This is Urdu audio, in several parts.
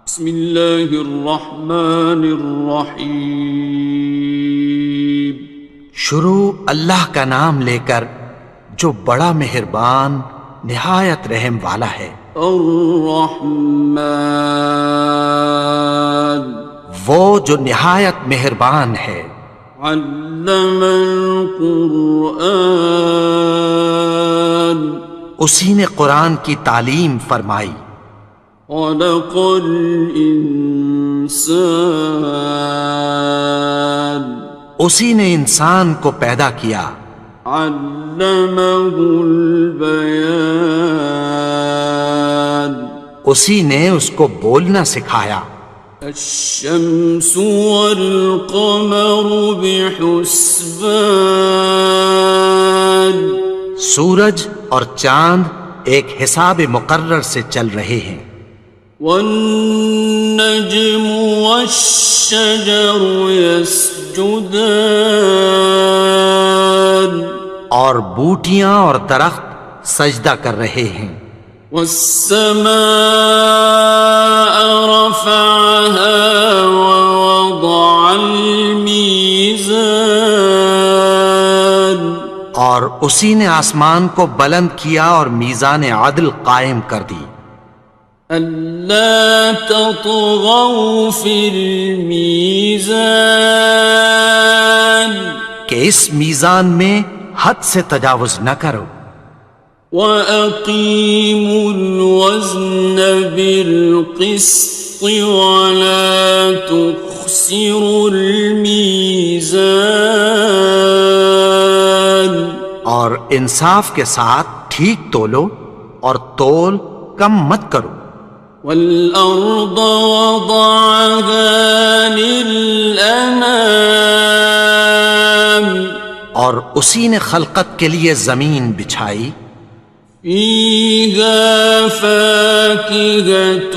بسم اللہ الرحمن الرحیم۔ شروع اللہ کا نام لے کر جو بڑا مہربان نہایت رحم والا ہے۔ الرحمن، وہ جو نہایت مہربان ہے۔ علم القرآن، اسی نے قرآن کی تعلیم فرمائی۔ خلق الانسان، اسی نے انسان کو پیدا کیا۔ علمہ البیان، اسی نے اس کو بولنا سکھایا۔ الشمس والقمر بحسبان، سورج اور چاند ایک حساب مقرر سے چل رہے ہیں۔ والنجم والشجر يسجدان، اور بوٹیاں اور درخت سجدہ کر رہے ہیں۔ والسماء رفعها ووضع الميزان، اور اسی نے آسمان کو بلند کیا اور میزان عدل قائم کر دی۔ ألا تطغوا في الميزان، کہ اس میزان میں حد سے تجاوز نہ کرو۔ وَأَقِيمُوا الْوَزْنَ بِالْقِسْطِ وَلَا تُخْسِرُوا الْمِيزَانَ، اور انصاف کے ساتھ ٹھیک تولو اور تول کم مت کرو۔ وَالْأَرْضَ وَضَعَهَا لِلْأَنَامِ، اور اسی نے خلقت کے لیے زمین بچھائی۔ فِيهَا فَاكِهَةٌ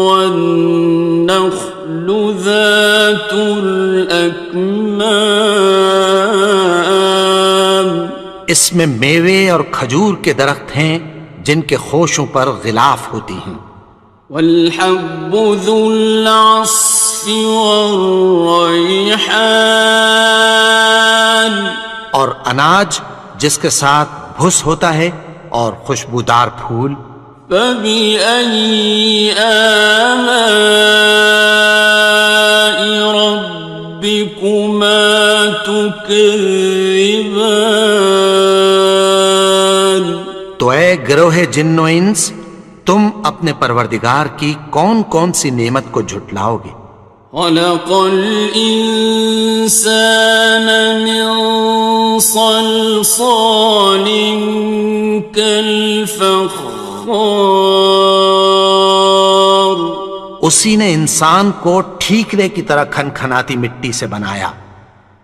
وَالنَّخْلُ ذَاتُ الْأَكْمَامِ، اس میں میوے اور کھجور کے درخت ہیں جن کے خوشوں پر غلاف ہوتی ہیں۔ وَالْحَبُّ ذُو الْعَصْفِ وَالرَّيْحَانِ، اور اناج جس کے ساتھ بھس ہوتا ہے اور خوشبودار پھول۔ فَبِأَيِّ آلَاءِ رَبِّكُمَا تُكَذِّبَانِ، تو اے گروہ جن و انس، تم اپنے پروردگار کی کون کون سی نعمت کو جھٹلاؤ گے؟ خَلَقَ الْإِنسَانَ مِنْ صَلْصَالٍ كَالْفَخَّارِ، اسی نے انسان کو ٹھیکرے کی طرح کھنکھناتی مٹی سے بنایا۔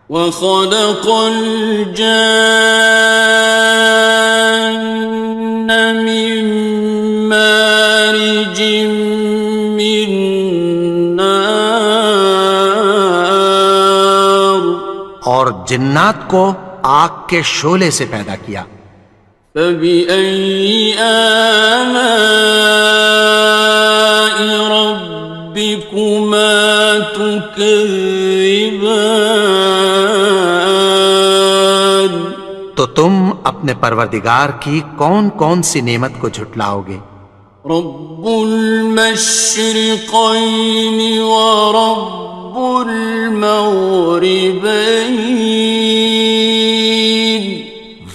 وَخَلَقَ الْجَانَّ مِن مَّارِجٍ مِّن نَّارٍ، اور جنات کو آگ کے شعلے سے پیدا کیا۔ فَبِأَيِّ آلَاءِ رَبِّكُمَا تُكَذِّبَانِ، تو تم اپنے پروردگار کی کون کون سی نعمت کو جھٹلاؤ گے؟ رب المشرقین ورب المغربین،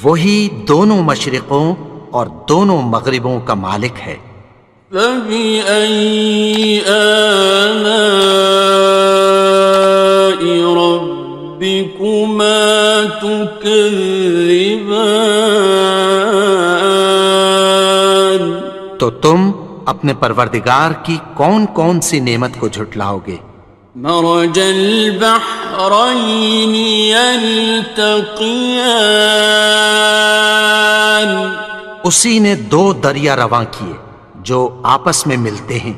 وہی دونوں مشرقوں اور دونوں مغربوں کا مالک ہے۔ فَبِأَيِّ آلَاءِ رَبِّكُمَا تُكَذِّبَانِ، تو تم اپنے پروردگار کی کون کون سی نعمت کو جھٹلاؤ گے؟ مرج البحرین یلتقیان، اسی نے دو دریا رواں کیے جو آپس میں ملتے ہیں۔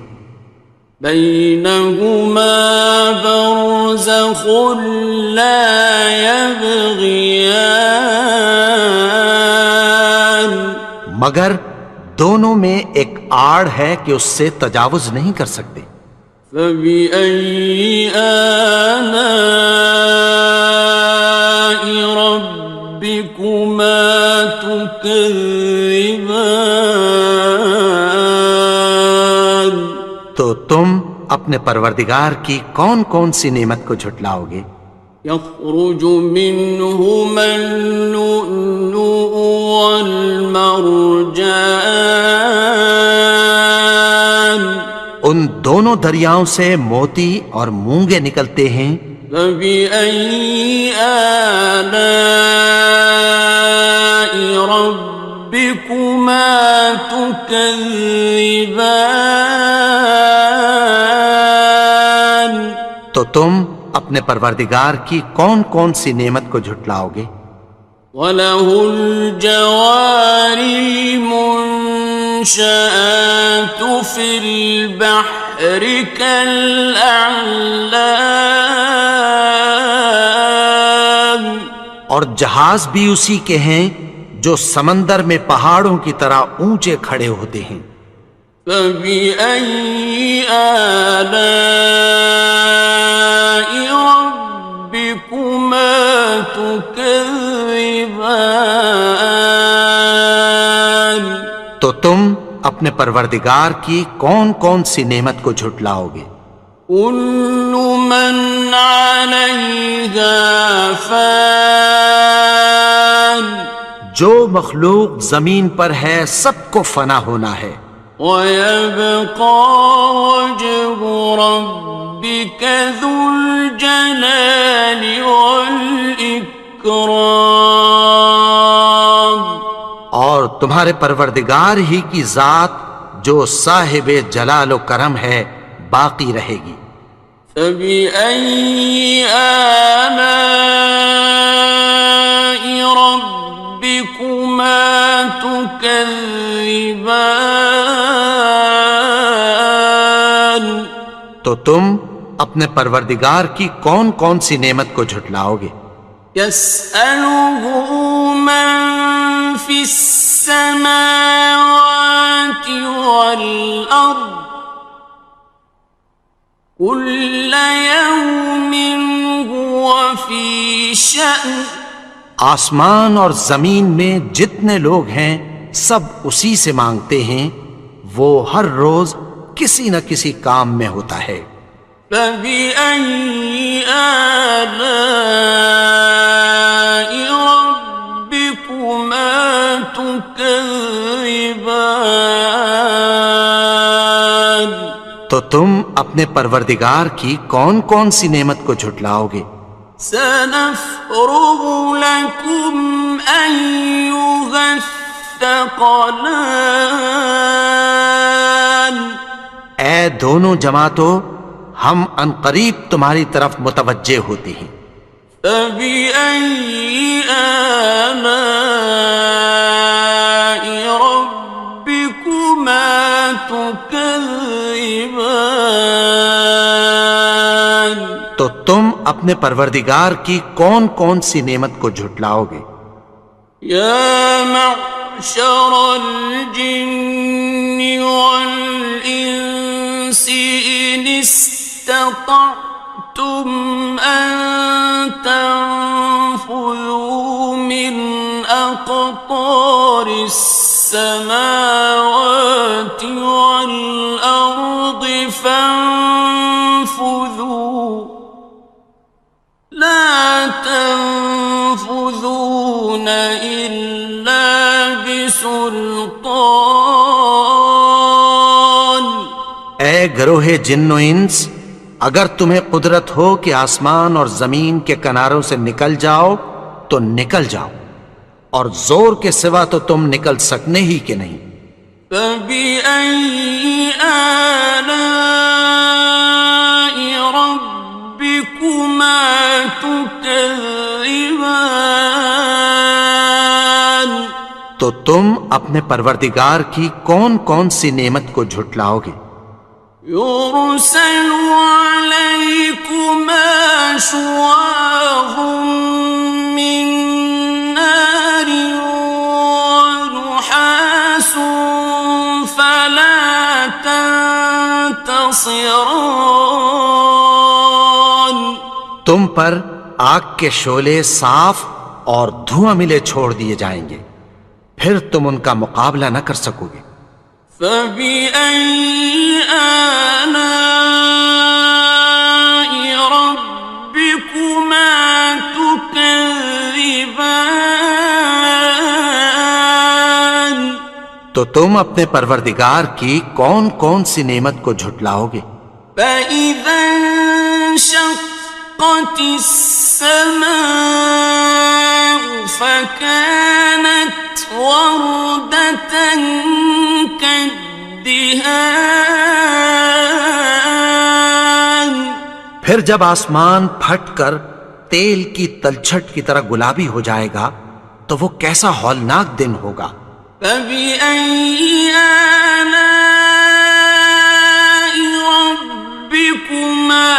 بینہما برزخ لا یبغیان، مگر دونوں میں ایک آڑ ہے کہ اس سے تجاوز نہیں کر سکتے۔ فبأي آلاء ربكما تكذبان؟ تو تم اپنے پروردگار کی کون کون سی نعمت کو جھٹلاؤ گے؟ يخرج منهما اللؤلؤ والمرجان ان دونوں دریاؤں سے موتی اور مونگے نکلتے ہیں۔ فبأي آلاء ربكما تكذبان؟ تو تم اپنے پروردگار کی کون کون سی نعمت کو جھٹلاؤ گے؟ وَلَهُ الْجَوَارِ الْمُنشَآتُ فِي الْبَحْرِ كَالْأَعْلَامِ، اور جہاز بھی اسی کے ہیں جو سمندر میں پہاڑوں کی طرح اونچے کھڑے ہوتے ہیں۔ فَبِأَيِّ آلَاءِ رَبِّكُمَا تُكَذِّبَانِ؟ تو تم اپنے پروردگار کی کون کون سی نعمت کو جھٹلاؤ گے؟ كُلُّ مَنْ عَلَيْهَا فَانٍ، جو مخلوق زمین پر ہے سب کو فنا ہونا ہے۔ وَيَبْقَى وَجْهُ رَبِّكَ ذُو الْجَلَالِ وَالْإِكْرَامِ، اور تمہارے پروردگار ہی کی ذات جو صاحب جلال و کرم ہے باقی رہے گی۔ فَبِأَيِّ آلَاءِ رَبِّكُمَا تُكَذِّبَانِ؟ تو تم اپنے پروردگار کی کون کون سی نعمت کو جھٹلاؤ گے؟ يَسْأَلُهُ مَن فِي السَّمَاوَاتِ وَالْأَرْضِ كُلَّ يَوْمٍ هُوَ فِي شَأْنٍ، آسمان اور زمین میں جتنے لوگ ہیں سب اسی سے مانگتے ہیں، وہ ہر روز کسی نہ کسی کام میں ہوتا ہے۔ فَبِأَيِّ آلَاءِ رَبِّكُمَا تُكَذِّبَانِ؟ تو تم اپنے پروردگار کی کون کون سی نعمت کو جھٹلاؤ گے؟ سَنَفْرُغُ لَكُمْ أَيُّهَ الثَّقَلَانِ، اے دونوں جماعتوں، ہم عنقریب تمہاری طرف متوجہ ہوتے ہیں۔ فَبِأَيِّ آلَاءِ رَبِّكُمَا تُكَذِّبَانِ؟ تو تم اپنے پروردگار کی کون کون سی نعمت کو جھٹلاؤ گے؟ يَا مَعْشَرَ الْجِنِّ وَالْإِنسِ إِنِ اسْتَطَعْتُمْ أَن تَنفُذُوا مِنْ أَقْطَارِ السَّمَاوَاتِ وَالْأَرْضِ فَانفُذُوا لَا تَنفُذُونَ إِلَّا بِسُلْطَانٍ۔ اے گروہ جن و انس، اگر تمہیں قدرت ہو کہ آسمان اور زمین کے کناروں سے نکل جاؤ تو نکل جاؤ، اور زور کے سوا تو تم نکل سکنے ہی کہ نہیں۔ فَبِأَيِّ آلَاءِ رَبِّكُمَا تُكَذِّبَانِ؟ تو تم اپنے پروردگار کی کون کون سی نعمت کو جھٹلاؤ گے؟ يُرْسَلُ عَلَيْكُمَا شُوَاظٌ مِّن نَّارٍ وَنُحَاسٌ فَلَا خصران. تم پر آگ کے شعلے صاف اور دھواں ملے چھوڑ دیے جائیں گے، پھر تم ان کا مقابلہ نہ کر سکو گے۔ فبأي آلاء ربكما تكذبان. تو تم اپنے پروردگار کی کون کون سی نعمت کو جھٹلاؤ گے؟ فإذا انشقت السماء فكانت وردة كالدهان. پھر جب آسمان پھٹ کر تیل کی تلچھٹ کی طرح گلابی ہو جائے گا تو وہ کیسا ہولناک دن ہوگا۔ فبأي آلاء ربكما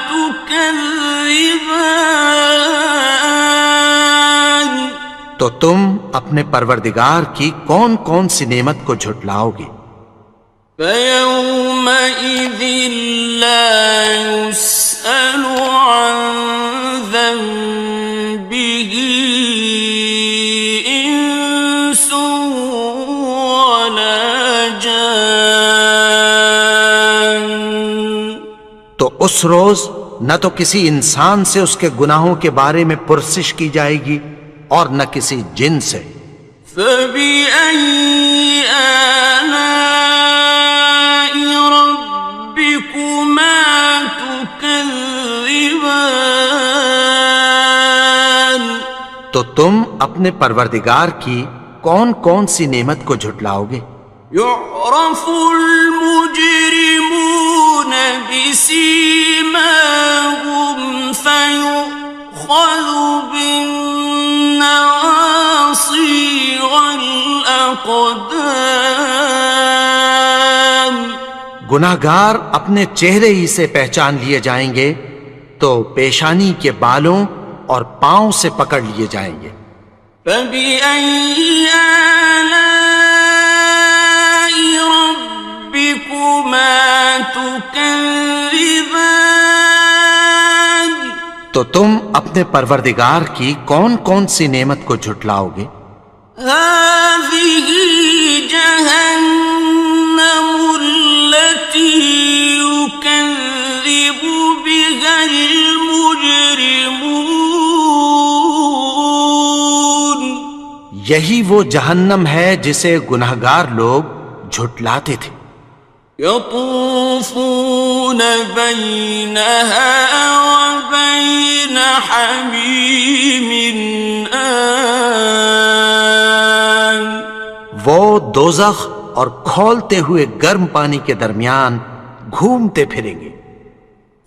تكذبان. تو تم اپنے پروردگار کی کون کون سی نعمت کو جھٹلاؤ گے؟ فيومئذ لا يسأل عن ذنبه إنس ولا جان. تو اس روز نہ تو کسی انسان سے اس کے گناہوں کے بارے میں پرسش کی جائے گی اور نہ کسی جن سے۔ فبأي آلاء ربكما تكذبان. تو تم اپنے پروردگار کی کون کون سی نعمت کو جھٹلاؤ گے؟ يعرف المجرمون بسيماهم فيؤخذ بالنواصي والأقدام. گناہگار اپنے چہرے ہی سے پہچان لیے جائیں گے تو پیشانی کے بالوں اور پاؤں سے پکڑ لیے جائیں گے۔ فبأي آلاء ربكما تكذبان. تو تم اپنے پروردگار کی کون کون سی نعمت کو جھٹلاؤ گے؟ هذه جهنم التي يكذب بها المجرمون. یہی وہ جہنم ہے جسے گناہگار لوگ جھٹلاتے تھے۔ يطوفون بينها وبين حميم آن. وہ دوزخ اور کھولتے ہوئے گرم پانی کے درمیان گھومتے پھریں گے۔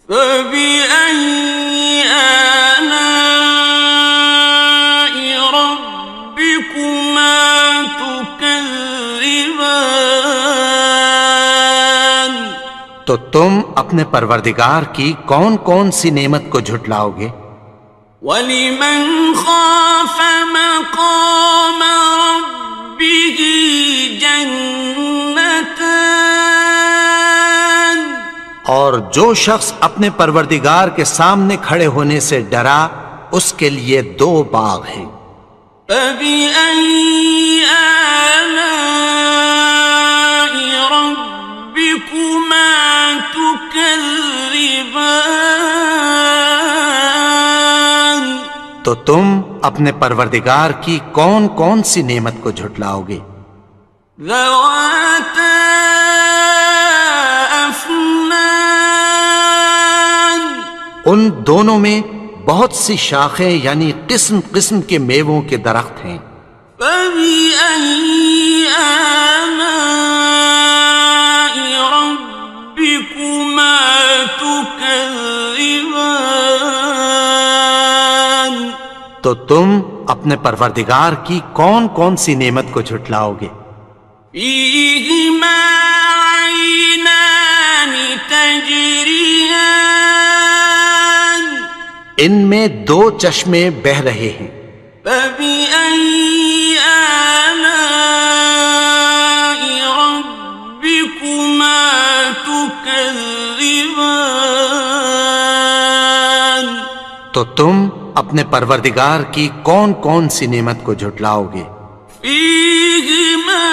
فبأي آلاء ربكما تكذبان. تو تم اپنے پروردگار کی کون کون سی نعمت کو جھٹلاؤ گے؟ وَلِمَنْ خَافَ مَقَامَ رَبِّهِ جَنَّتَانِ. اور جو شخص اپنے پروردگار کے سامنے کھڑے ہونے سے ڈرا اس کے لیے دو باغ ہیں۔ فَبِأَيِّ آلَاءِ رَبِّكُمَا تُكَذِّبَانِ. تو تم اپنے پروردگار کی کون کون سی نعمت کو جھٹلاؤ گے؟ ذَوَاتَا أَفْنَانٍ. ان دونوں میں بہت سی شاخیں یعنی قسم قسم کے میووں کے درخت ہیں۔ فَبِأَيِّ آلَاءِ رَبِّكُمَا تُكَذِّبَانِ. تو تم اپنے پروردگار کی کون کون سی نعمت کو جھٹلاؤ گے؟ فِيهِمَا عَيْنَانِ تَجْرِيَانِ. ان میں دو چشمے بہہ رہے ہیں۔ فَبِأَيِّ آلَاءِ رَبِّكُمَا تُكَذِّبَانِ. تم اپنے پروردگار کی کون کون سی نعمت کو جھٹلاؤ گے؟ فيهما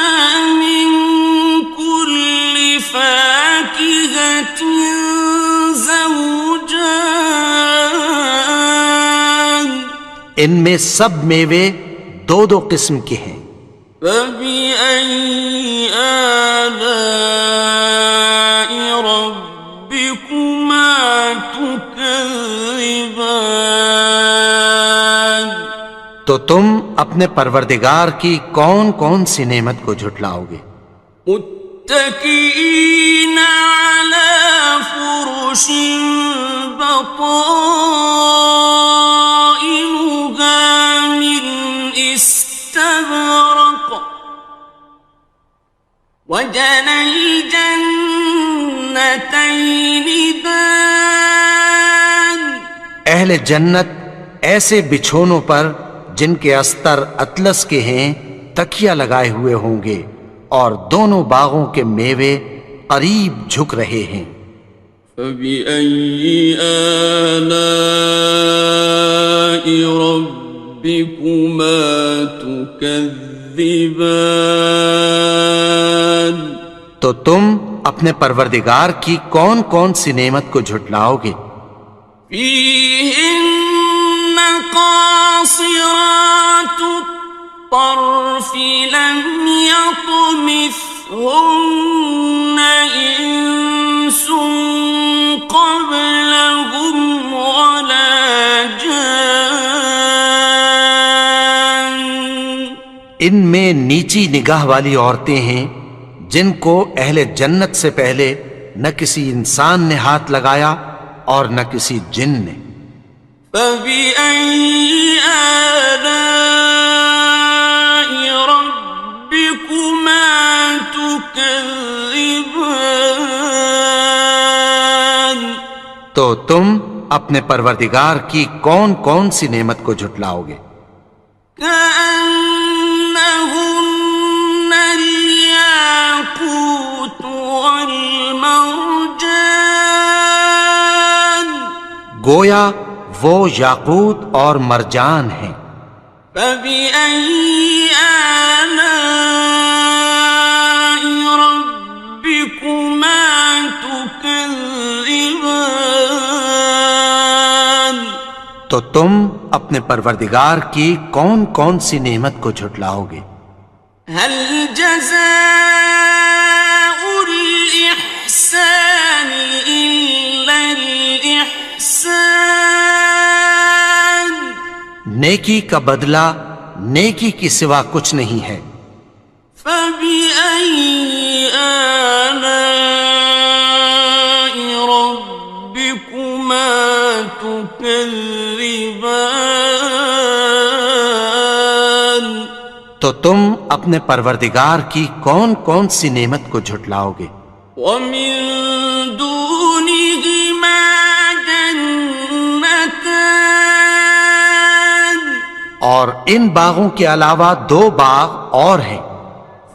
من كل فاكهة زوجان ان میں سب میوے دو دو قسم کے ہیں۔ فبأي آلاء ربكما تكذبان تو تم اپنے پروردگار کی کون کون سی نعمت کو جھٹلاؤ گے؟ متكئين على فرش بطائنها من استبرق وجنى الجنتين دان اہل جنت ایسے بچھونوں پر جن کے استر اطلس کے ہیں تکیہ لگائے ہوئے ہوں گے، اور دونوں باغوں کے میوے قریب جھک رہے ہیں۔ فبأي آلاء ربكما تكذبان تو تم اپنے پروردگار کی کون کون سی نعمت کو جھٹلاؤ گے؟ فيهن قاصرات الطرف لم يطمثهن إنس قبلهم ولا جان ان میں نیچی نگاہ والی عورتیں ہیں جن کو اہل جنت سے پہلے نہ کسی انسان نے ہاتھ لگایا اور نہ کسی جن نے۔ فبأي آلاء ربكما تكذبان تو تم اپنے پروردگار کی کون کون سی نعمت کو جھٹلاؤ گے؟ كأنهن الياقوت والمرجان گویا وہ یاقوت اور مرجان ہیں۔ فبأي آلاء ربكما تكذبان تو تم اپنے پروردگار کی کون کون سی نعمت کو جھٹلاؤ گے؟ هل جزاء الإحسان إلا الإحسان نیکی کا بدلہ نیکی کی سوا کچھ نہیں ہے۔ فبأي آلاء ربكما تكذبان تو تم اپنے پروردگار کی کون کون سی نعمت کو جھٹلاؤ گے؟ ومن دونهما جنتان اور ان باغوں کے علاوہ دو باغ اور ہیں۔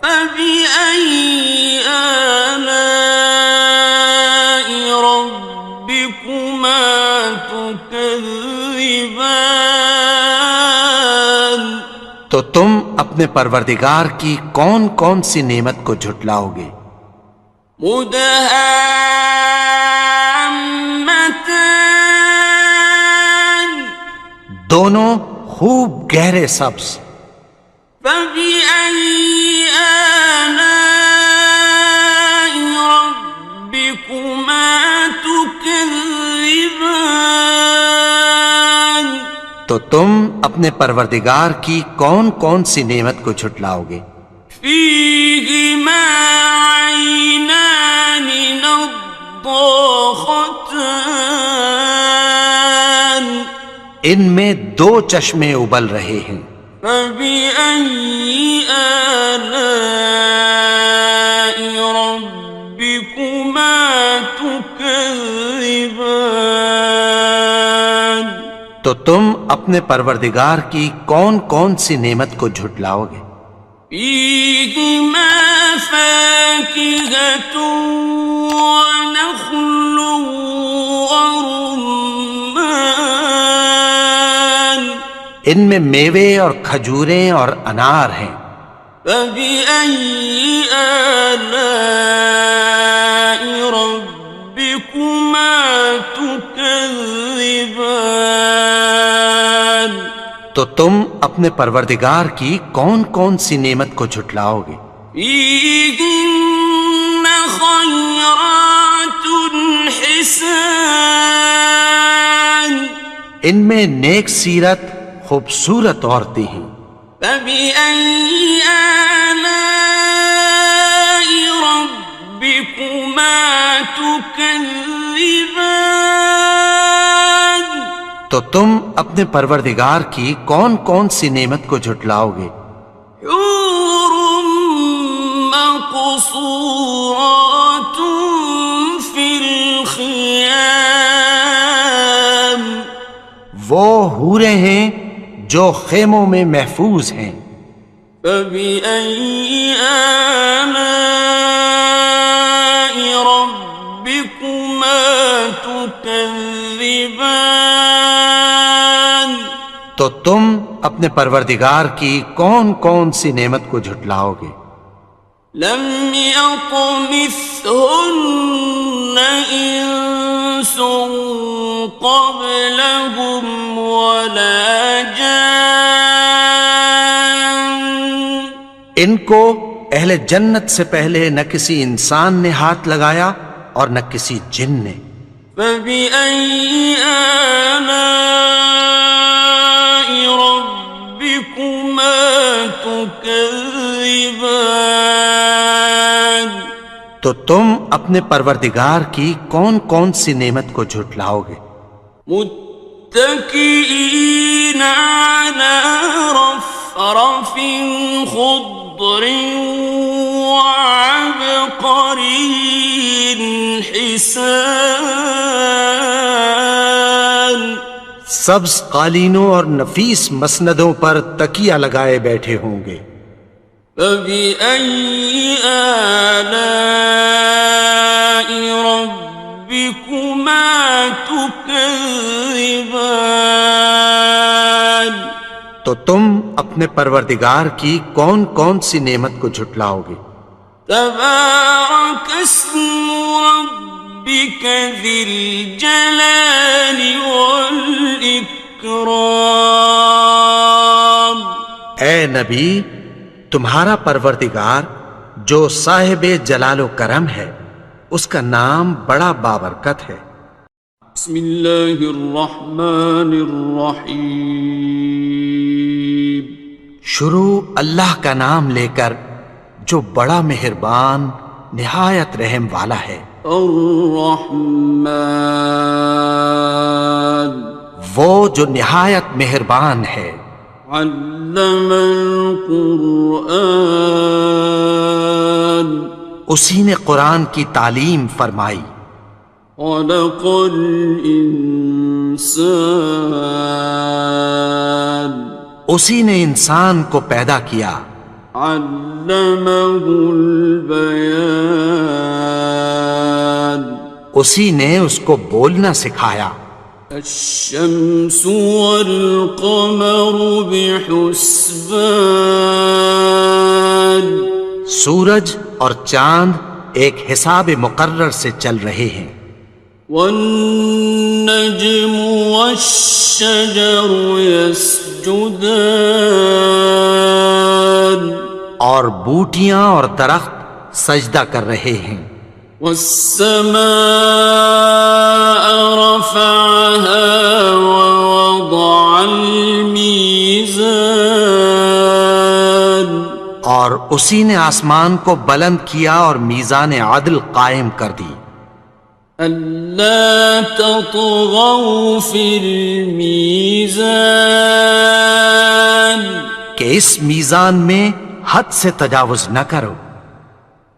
فبأي آلاء ربكما تكذبان تو تم اپنے پروردگار کی کون کون سی نعمت کو جھٹلاؤ گے؟ مدهامتان دونوں خوب گہرے سبز۔ فبأي آلاء ربكما تكذبان تو تم اپنے پروردگار کی کون کون سی نعمت کو جھٹلاؤ گے؟ فيهما عينان نضاختان ان میں دو چشمے ابل رہے ہیں۔ فبأي آلاء ربكما تكذبان تو تم اپنے پروردگار کی کون کون سی نعمت کو جھٹلاؤ گے؟ فيهما فاكهة ونخل ورمان ان میں میوے اور کھجوریں اور انار ہیں۔ فبأي آلاء ربكما تكذبان؟ تو تم اپنے پروردگار کی کون کون سی نعمت کو جھٹلاؤ گے؟ فيهن خيرات حسان، ان میں نیک سیرت خوبصورت عورتیں ہیں۔ فبأي آلاء ربكما تكذبان؟ تو تم اپنے پروردگار کی کون کون سی نعمت کو جھٹلاؤ گے؟ حور مقصورات في الخيام، وہ حوریں ہیں جو خیموں میں محفوظ ہیں۔ فبأي آلاء ربكما تكذبان؟ تو تم اپنے پروردگار کی کون کون سی نعمت کو جھٹلاؤ گے؟ لم يطمثهن إنس قبلهم ولا جان، ان کو اہل جنت سے پہلے نہ کسی انسان نے ہاتھ لگایا اور نہ کسی جن نے۔ فبأي آلاء ربكما تكذبان؟ تو تم اپنے پروردگار کی کون کون سی نعمت کو جھٹلاؤ گے؟ متكئين على رفرف خضر وعبقري حسان، سبز قالینوں اور نفیس مسندوں پر تکیہ لگائے بیٹھے ہوں گے۔ فبأي آلاء ربكما تكذبان؟ تو تم اپنے پروردگار کی کون کون سی نعمت کو جھٹلاؤ گے؟ تبارك اسم ربك ذي الجلال والإكرام۔ اے نبی، تمہارا پروردگار جو صاحب جلال و کرم ہے، اس کا نام بڑا بابرکت ہے۔ بسم اللہ الرحمن الرحیم، شروع اللہ کا نام لے کر جو بڑا مہربان نہایت رحم والا ہے۔ الرحمن، وہ جو نہایت مہربان ہے۔ علم القرآن، اسی نے قرآن کی تعلیم فرمائی۔ خلق الانسان، اسی نے انسان کو پیدا کیا۔ علمہ البیان، اسی نے اس کو بولنا سکھایا۔ الشمس والقمر بحسبان، سورج اور چاند ایک حساب مقرر سے چل رہے ہیں۔ والنجم والشجر يسجدان، اور بوٹیاں اور درخت سجدہ کر رہے ہیں۔ والسماء رفعها ووضع الميزان، اور اسی نے آسمان کو بلند کیا اور میزان عدل قائم کر دی۔ ألا تطغوا في الميزان، کہ اس میزان میں حد سے تجاوز نہ کرو۔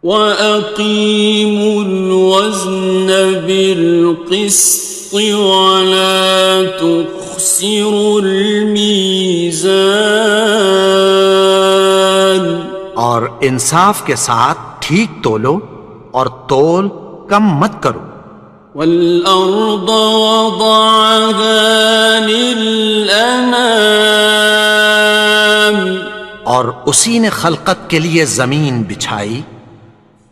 وَأَقِيمُوا الْوَزْنَ بِالْقِسْطِ وَلَا تُخْسِرُوا الْمِيزَانَ، اور انصاف کے ساتھ ٹھیک تولو اور تول کم مت کرو۔ وَالْأَرْضَ وَضَعَهَا لِلْأَنَامِ، اور اسی نے خلقت کے لیے زمین بچھائی،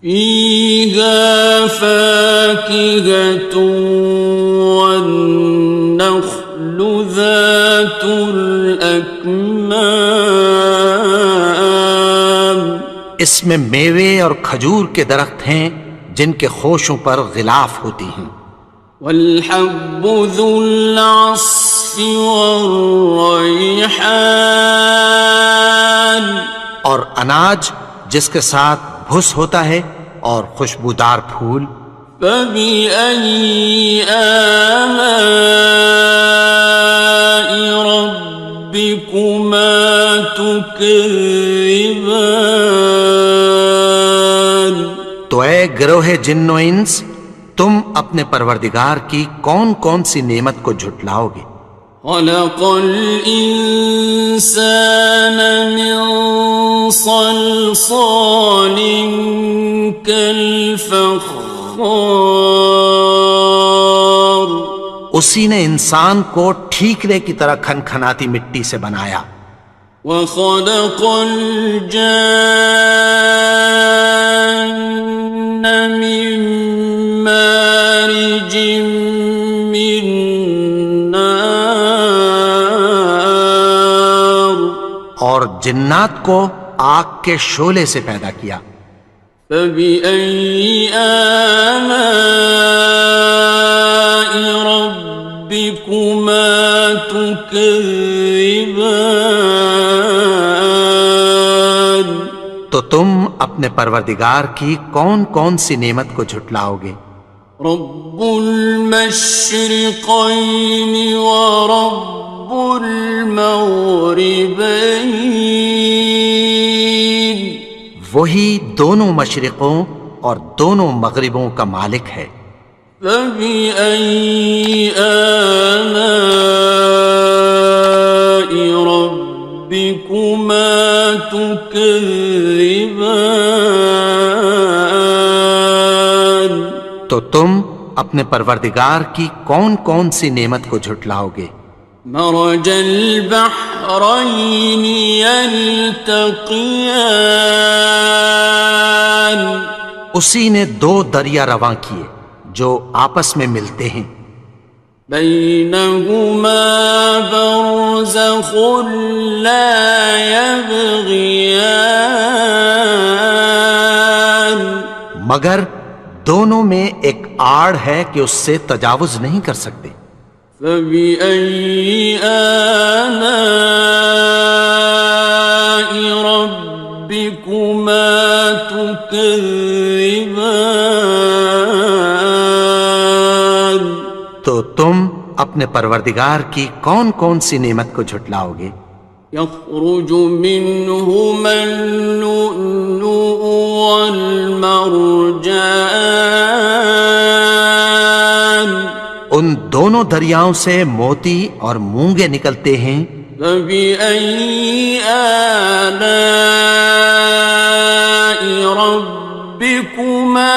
فيها فاكهة والنخل ذات الأكمام، اس میں میوے اور کھجور کے درخت ہیں جن کے خوشوں پر غلاف ہوتی ہیں، والحب ذو العصف والریحان، اور اناج جس کے ساتھ بھس ہوتا ہے اور خوشبودار پھول، فبأي آلاء ربكما تكذبان۔ تو اے گروہ جن و انس، تم اپنے پروردگار کی کون کون سی نعمت کو جھٹلاؤ گے؟ خلق الإنسان من صلصال كالفخار، اسی نے انسان کو ٹھیکرے کی طرح کھنکھناتی مٹی سے بنایا، وخلق الجان من مارج من نار، اور جنات کو آگ کے شعلے سے پیدا کیا، فبأي آلاء ربكما تكذبان۔ تو تم اپنے پروردگار کی کون کون سی نعمت کو جھٹلاؤ گے؟ رب المشرقين ورب المغربين، وہی دونوں مشرقوں اور دونوں مغربوں کا مالک ہے، فبأي آلاء ربكما تكذبان۔ تو تم اپنے پروردگار کی کون کون سی نعمت کو جھٹلاؤ گے؟ مرج البحرين يلتقيان، اسی نے دو دریا رواں کیے جو آپس میں ملتے ہیں، بينهما برزخ لا يبغيان، مگر دونوں میں ایک آڑ ہے کہ اس سے تجاوز نہیں کر سکتے، فبأي آلاء ربكما تكذبان۔ تو تم اپنے پروردگار کی کون کون سی نعمت کو جھٹلاؤ گے؟ يخرج منهما اللؤلؤ والمرجان، ان دونوں دریاؤں سے موتی اور مونگے نکلتے ہیں، فبأي آلاء ربكما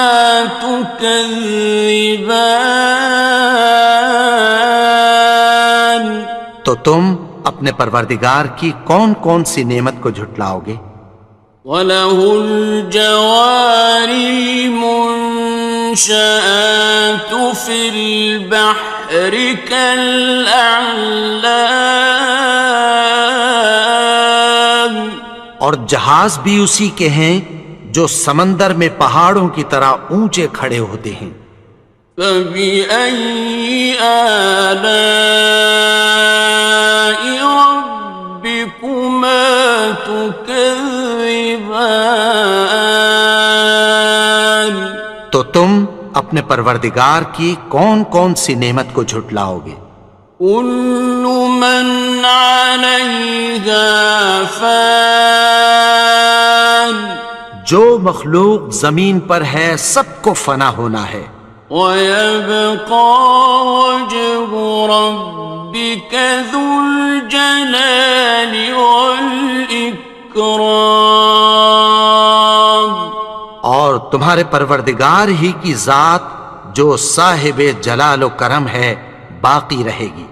تكذبان۔ تو تم اپنے پروردگار کی کون کون سی نعمت کو جھٹلاؤ گے؟ وَلَهُ الْجَوَارِ الْمُنشَآتُ فِي الْبَحْرِ كَالْأَعْلَامِ، اور جہاز بھی اسی کے ہیں جو سمندر میں پہاڑوں کی طرح اونچے کھڑے ہوتے ہیں، فبأي آلاء ربكما تكذبان۔ تو تم اپنے پروردگار کی کون کون سی نعمت کو جھٹلاؤ گے؟ كل من عليها فان، جو مخلوق زمین پر ہے سب کو فنا ہونا ہے، ويبقى وجه ربك ذو الجلال والإكرام، اور تمہارے پروردگار ہی کی ذات جو صاحب جلال و کرم ہے باقی رہے گی،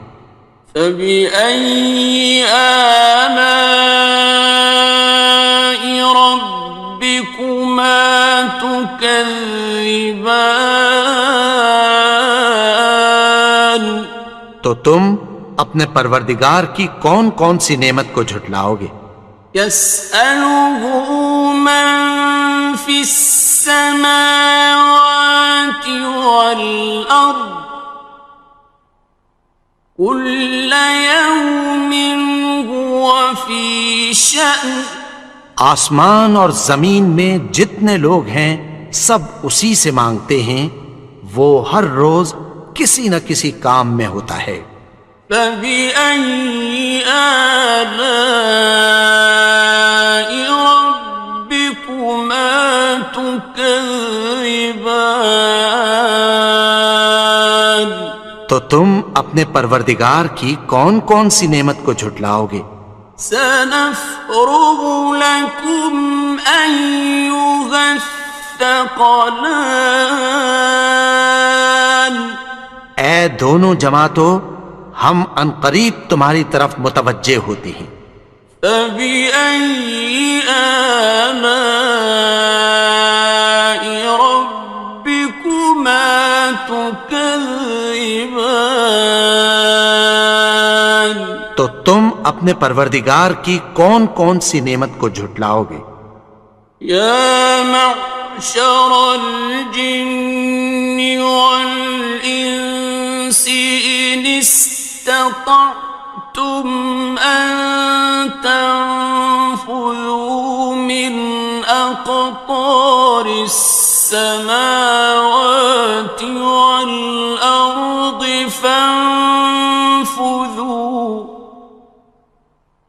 فبأي آلاء ربكما تكذبان؟ تو تم اپنے پروردگار کی کون کون سی نعمت کو جھٹلاؤ گے؟ يسأله من في السماوات والأرض كل يوم هو في شأن. آسمان اور زمین میں جتنے لوگ ہیں سب اسی سے مانگتے ہیں، وہ ہر روز کسی نہ کسی کام میں ہوتا ہے۔ فبأي آلاء ربكما تكذبان؟ تو تم اپنے پروردگار کی کون کون سی نعمت کو جھٹلاؤ گے؟ سنفرغ لكم أيها الثقلان. اے دونوں جماعتوں، ہم عنقریب تمہاری طرف متوجہ ہوتے ہیں۔ فبأي آلاء ربكما تكذبان؟ تو تم اپنے پروردگار کی کون کون سی نعمت کو جھٹلاؤ گے؟ یا معشر الجن والانس ان استطعتم ان تنفذوا من اقطار السماوات والارض فانفذوا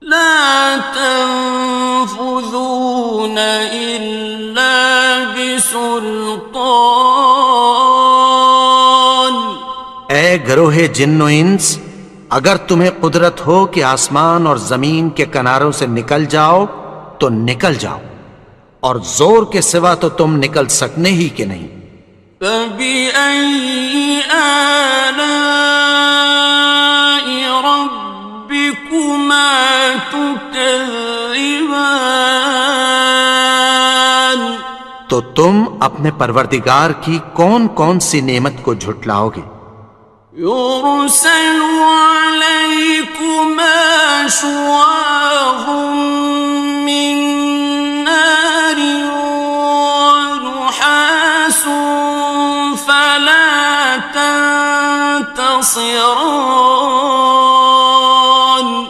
لا تنفذون إلا بسلطان. اے گروہ جن و انس، اگر تمہیں قدرت ہو کہ آسمان اور زمین کے کناروں سے نکل جاؤ تو نکل جاؤ، اور زور کے سوا تو تم نکل سکنے ہی کہ نہیں۔ فبأي آلاء ربكما تكذبان؟ تو تم اپنے پروردگار کی کون کون سی نعمت کو جھٹلاؤ گے؟ يرسل عليكما شواظ من نار ونحاس فلا تنتصران.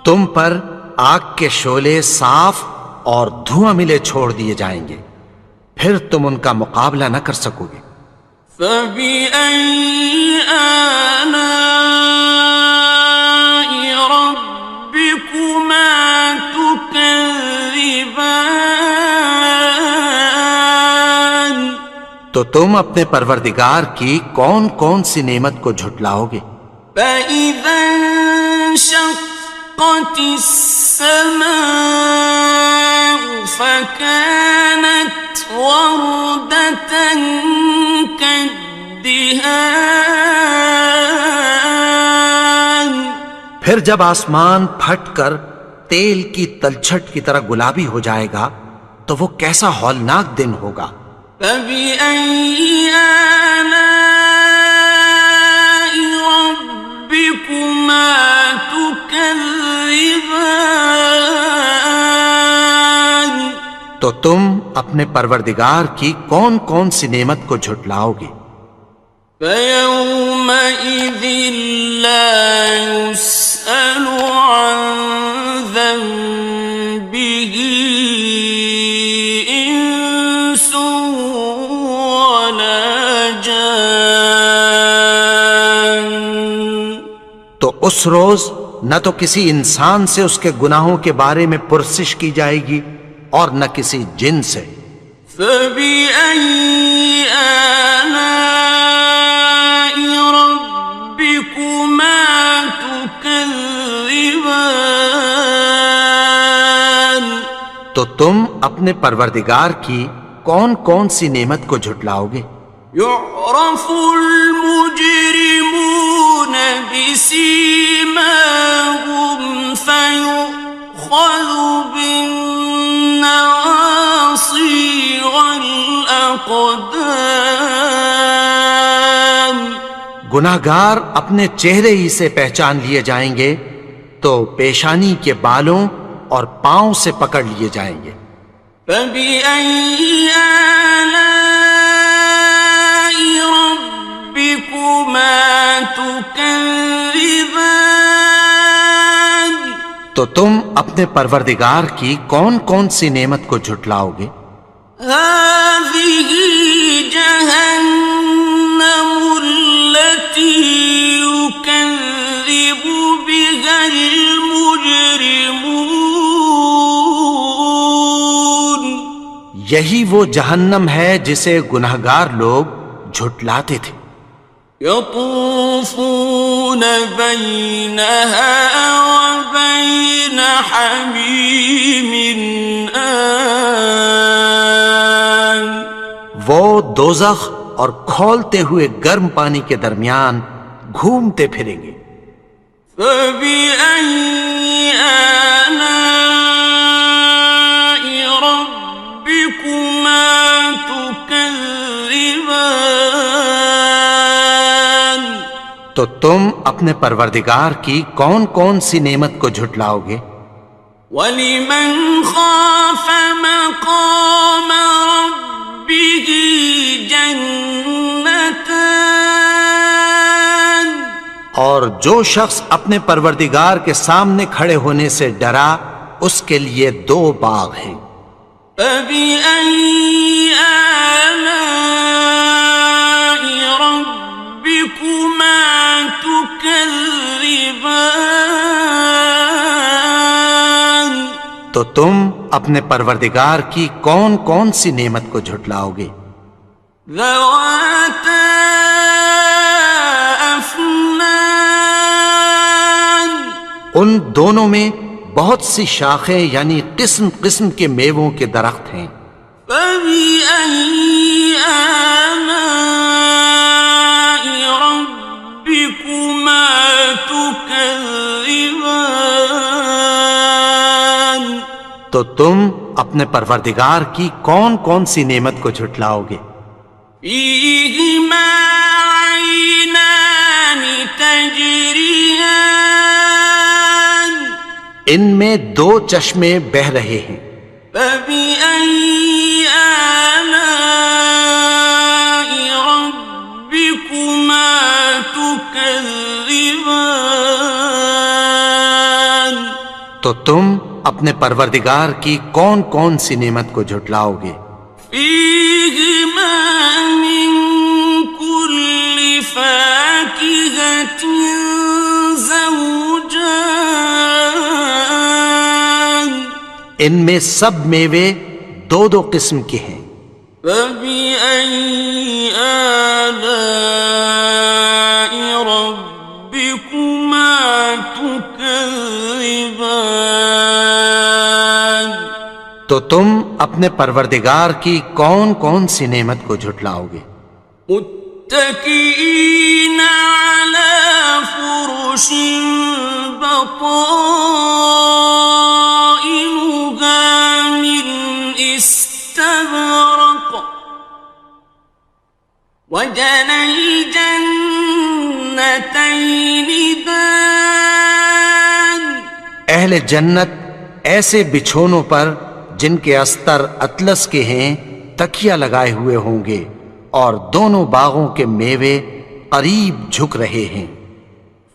تم پر آگ کے شعلے صاف اور دھواں ملے چھوڑ دیے جائیں گے، پھر تم ان کا مقابلہ نہ کر سکو گے۔ فبأي آلاء ربكما تكذبان؟ تو تم اپنے پروردگار کی کون کون سی نعمت کو جھٹلاؤ گے؟ فإذا انشقت السماء فكانت وردة كالدهان. پھر جب آسمان پھٹ کر تیل کی تلچھٹ کی طرح گلابی ہو جائے گا تو وہ کیسا ہولناک دن ہوگا۔ فبأي آلاء ربكما تكذبان؟ تو تم اپنے پروردگار کی کون کون سی نعمت کو جھٹلاؤ گے؟ فيومئذ لا يسأل عن ذنبه إنس ولا جان. تو اس روز نہ تو کسی انسان سے اس کے گناہوں کے بارے میں پرسش کی جائے گی اور نہ کسی جن سے۔ فبأي آلاء ربكما تكذبان؟ تو تم اپنے پروردگار کی کون کون سی نعمت کو جھٹلاؤ گے؟ يعرف المجرمون بسيماهم گناہگار اپنے چہرے ہی سے پہچان لیے جائیں گے تو پیشانی کے بالوں اور پاؤں سے پکڑ لیے جائیں گے۔ فَبِأَيِّ آلَاءِ رَبِّكُمَا تُكَذِّبَانِ؟ تو تم اپنے پروردگار کی کون کون سی نعمت کو جھٹلاؤ گے؟ هَٰذِهِ جَهَنَّمُ الَّتِي يُكَذِّبُ بِهَا الْمُجْرِمُونَ۔ یہی وہ جہنم ہے جسے گناہگار لوگ جھٹلاتے تھے۔ يطوفون بينها وبين حميم آن۔ وہ دوزخ اور کھولتے ہوئے گرم پانی کے درمیان گھومتے پھریں گے۔ فبأي آلاء ربكما تكذبان؟ تو تم اپنے پروردگار کی کون کون سی نعمت کو جھٹلاؤ گے؟ وَلِمَنْ خَافَ مَقَامَ رَبِّهِ جَنَّتَانِ؟ اور جو شخص اپنے پروردگار کے سامنے کھڑے ہونے سے ڈرا اس کے لیے 2 باغ ہیں۔ فَبِأَيِّ آلَاءِ رَبِّكُمَا تُكَذِّبَانِ؟ تو تم اپنے پروردگار کی کون کون سی نعمت کو جھٹلاؤ گے؟ ذَوَاتَا أَفْنَانٍ۔ ان دونوں میں بہت سی شاخیں یعنی قسم قسم کے میووں کے درخت ہیں۔ فَبِأَيِّ آلَاءِ رَبِّكُمَا تُكَذِّبَانِ؟ تو تم اپنے پروردگار کی کون کون سی نعمت کو جھٹلاؤ گے؟ فِيهِمَا عَيْنَانِ تَجْرِيَانِ۔ ان میں 2 چشمے بہہ رہے ہیں۔ فَبِأَيِّ آلَاءِ رَبِّكُمَا تُكَذِّبَانِ؟ تو تم اپنے پروردگار کی کون کون سی نعمت کو جھٹلاؤ گے؟ فِيهِمَا مِن كُلِّ فَاكِهَةٍ زَوْجَانِ۔ ان میں سب میوے 2 قسم کے ہیں۔ فَبِأَيِّ آلَاءِ رَبِّكُمَا تُكَذِّبَانِ؟ تو تم اپنے پروردگار کی کون کون سی نعمت کو جھٹلاؤ گے؟ متكئين على فرش بطائنها من استبرق وجنى الجنتين دان۔ اہل جنت ایسے بچھونوں پر جن کے استر اطلس کے ہیں تکیہ لگائے ہوئے ہوں گے اور دونوں باغوں کے میوے قریب جھک رہے ہیں۔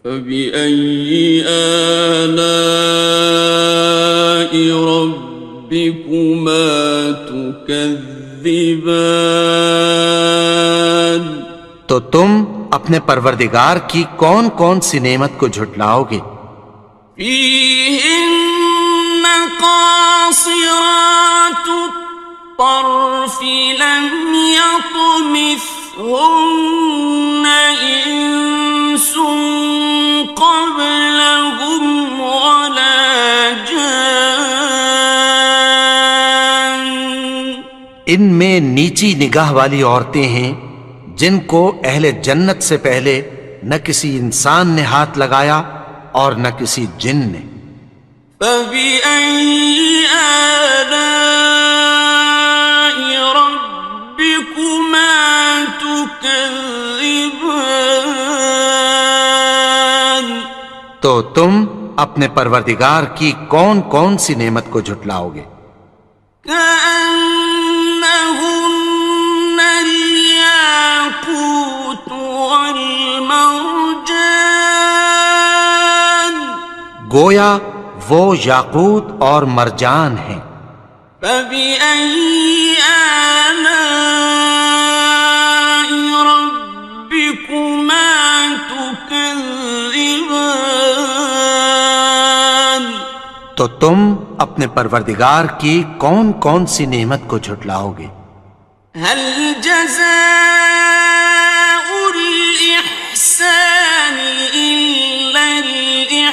فَبِأَيِّ آلَاءِ رَبِّكُمَا تُكَذِّبَانِ؟ تو تم اپنے پروردگار کی کون کون سی نعمت کو جھٹلاؤ گے؟ فِيهِنَّ قَاصِرَاتُ الطَّرْفِ لَمْ يَطْمِثْهُنَّ إِنسٌ قَبْلَهُمْ وَلَا جَانٌّ۔ ان میں نیچی نگاہ والی عورتیں ہیں جن کو اہل جنت سے پہلے نہ کسی انسان نے ہاتھ لگایا اور نہ کسی جن نے۔ فَبِأَيِّ آلَاءِ رَبِّكُمَا تُكَذِّبَانِ؟ تو تم اپنے پروردگار کی کون کون سی نعمت کو جھٹلاؤ گے؟ كأنهن الياقوت والمرجان گویا وہ یاقوت اور مرجان ہیں۔ فبأي آلاء ربكما تكذبان تو تم اپنے پروردگار کی کون کون سی نعمت کو جھٹلاؤ گے؟ هل جزاء الإحسان إلا الإحسان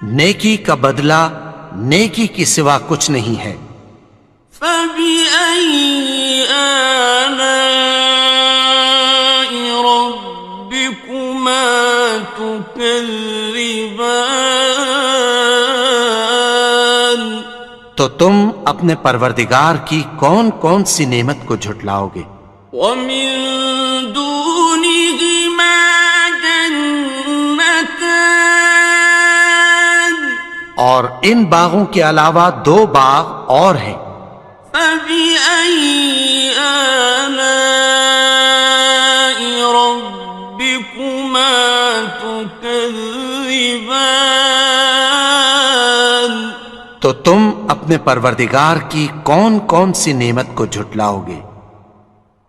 نیکی کا بدلہ نیکی کی سوا کچھ نہیں ہے۔ فبأي آلاء ربكما تكذبان تو تم اپنے پروردگار کی کون کون سی نعمت کو جھٹلاؤ گے؟ ومن دونهما جنتان اور ان باغوں کے علاوہ دو باغ اور ہیں۔ فبأي آلاء ربكما تكذبان تو تم اپنے پروردگار کی کون کون سی نعمت کو جھٹلاؤ گے؟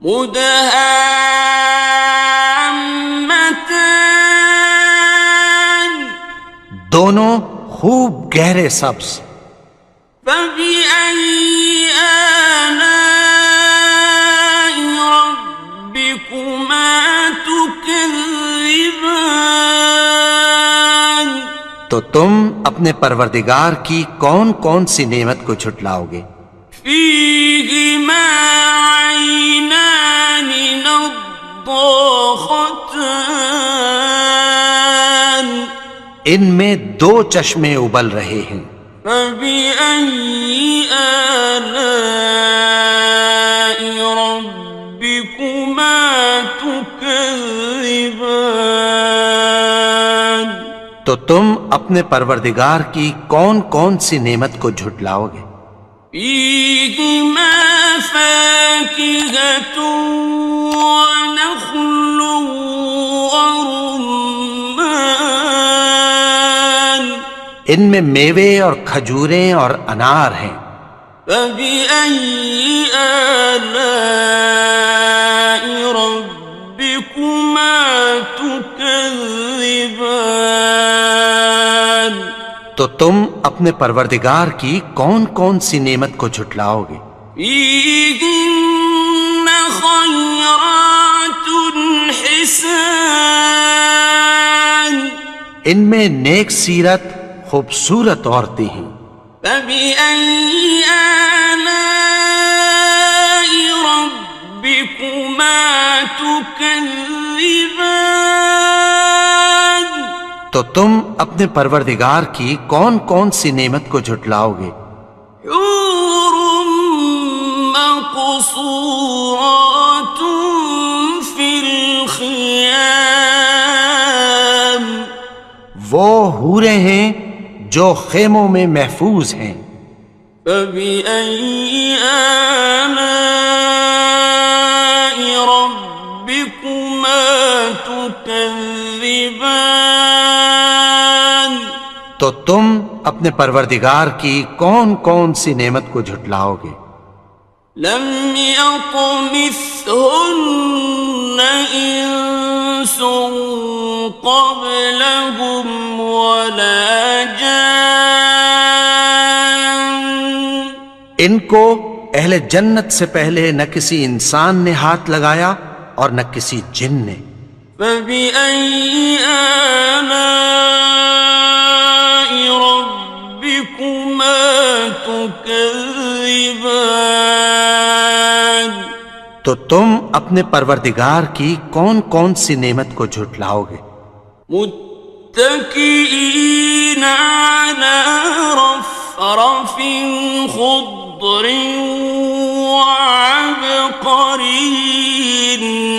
مدهامتان دونوں خوب گہرے سبز۔ فبأي آلاء ربكما تكذبان تو تم اپنے پروردگار کی کون کون سی نعمت کو جھٹلاؤ گے؟ فيهما عينان نضاختان ان میں دو چشمے ابل رہے ہیں۔ فبأي آلاء ربكما تكذبان تو تم اپنے پروردگار کی کون کون سی نعمت کو جھٹلاؤ گے؟ فيهما فاكهة ونخل ورمان ان میں میوے اور کھجوریں اور انار ہیں۔ فبأي آلاء ربكما تكذبان تو تم اپنے پروردگار کی کون کون سی نعمت کو جھٹلاؤ گے؟ فيهن خيرات حسان ان میں نیک سیرت خوبصورت عورتیں ہیں۔ فبأي آلاء ربكما تكذبان تو تم اپنے پروردگار کی کون کون سی نعمت کو جھٹلاؤ گے؟ حور مقصورات في الخيام وہ حوریں ہیں جو خیموں میں محفوظ ہیں۔ فبأي آلاء ربكما تكذبان تو تم اپنے پروردگار کی کون کون سی نعمت کو جھٹلاؤ گے؟ لم يطمثهن إنس قبلهم ولا جان ان کو اہل جنت سے پہلے نہ کسی انسان نے ہاتھ لگایا اور نہ کسی جن نے۔ فبأي آلاء ربكما تكذبان تو تم اپنے پروردگار کی کون کون سی نعمت کو جھٹلاؤ گے؟ متكئين على رفرف خضر وعبقري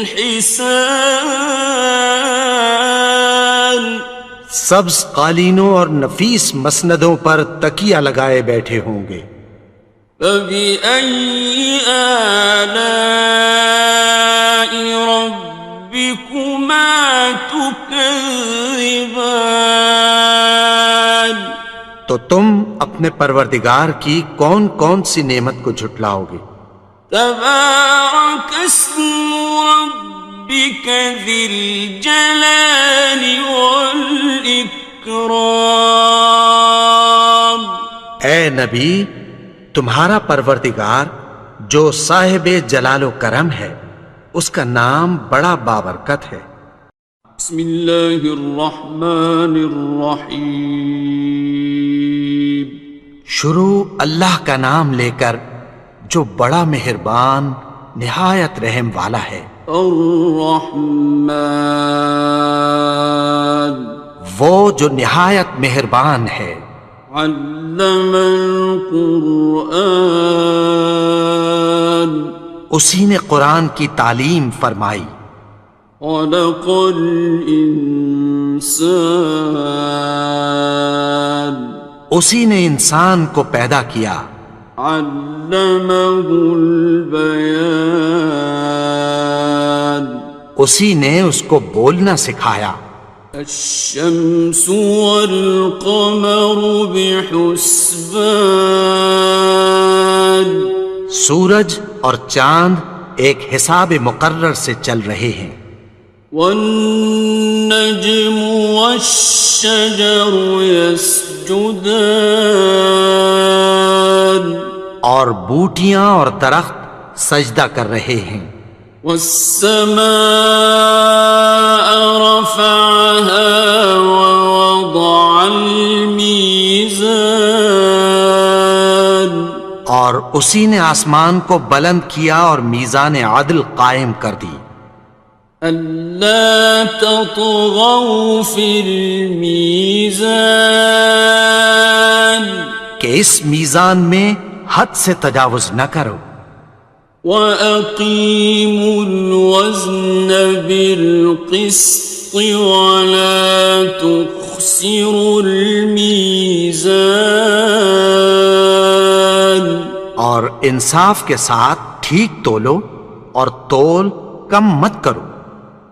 حسان سبز قالینوں اور نفیس مسندوں پر تکیہ لگائے بیٹھے ہوں گے. فبأي آلاء ربكما تكذبان. تو تم اپنے پروردگار کی کون کون سی نعمت کو جھٹلاؤ گے؟ تبارك اسم ربك ذي الجلال والإكرام. اے نبی، تمہارا پروردگار جو صاحب جلال و کرم ہے، اس کا نام بڑا بابرکت ہے. بسم اللہ الرحمن الرحیم. شروع اللہ کا نام لے کر جو بڑا مہربان نہایت رحم والا ہے. الرحمن وہ جو نہایت مہربان ہے. علم القرآن اسی نے قرآن کی تعلیم فرمائی. خلق الانسان اسی نے انسان کو پیدا کیا. علمہ البیان اسی نے اس کو بولنا سکھایا. الشمس والقمر بحسبان سورج اور چاند ایک حساب مقرر سے چل رہے ہیں. والنجم والشجر يسجدان اور بوٹیاں اور درخت سجدہ کر رہے ہیں. والسماء رفعها ووضع الميزان اور اسی نے آسمان کو بلند کیا اور میزان عدل قائم کر دی. ألا تطغوا في الميزان کہ اس میزان میں حد سے تجاوز نہ کرو. وَأَقِيمُوا الْوَزْنَ بِالْقِسْطِ وَلَا تُخْسِرُوا الْمِيزَانَ اور انصاف کے ساتھ ٹھیک تولو اور تول کم مت کرو.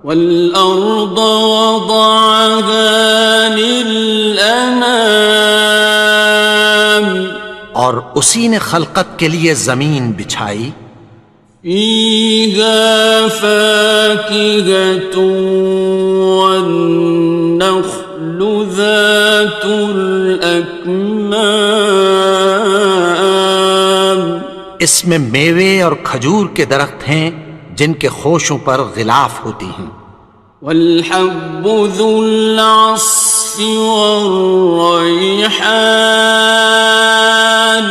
وَالْأَرْضَ وَضَعَهَا لِلْأَنَامِ اور اسی نے خلقت کے لیے زمین بچھائی. فِيهَا فَاكِهَةٌ وَالنَّخْلُ ذَاتُ الْأَكْمَامِ اس میں میوے اور کھجور کے درخت ہیں جن کے خوشوں پر غلاف ہوتی ہیں. وَالْحَبُّ ذُو الْعَصْفِ وَالرَّيْحَانِ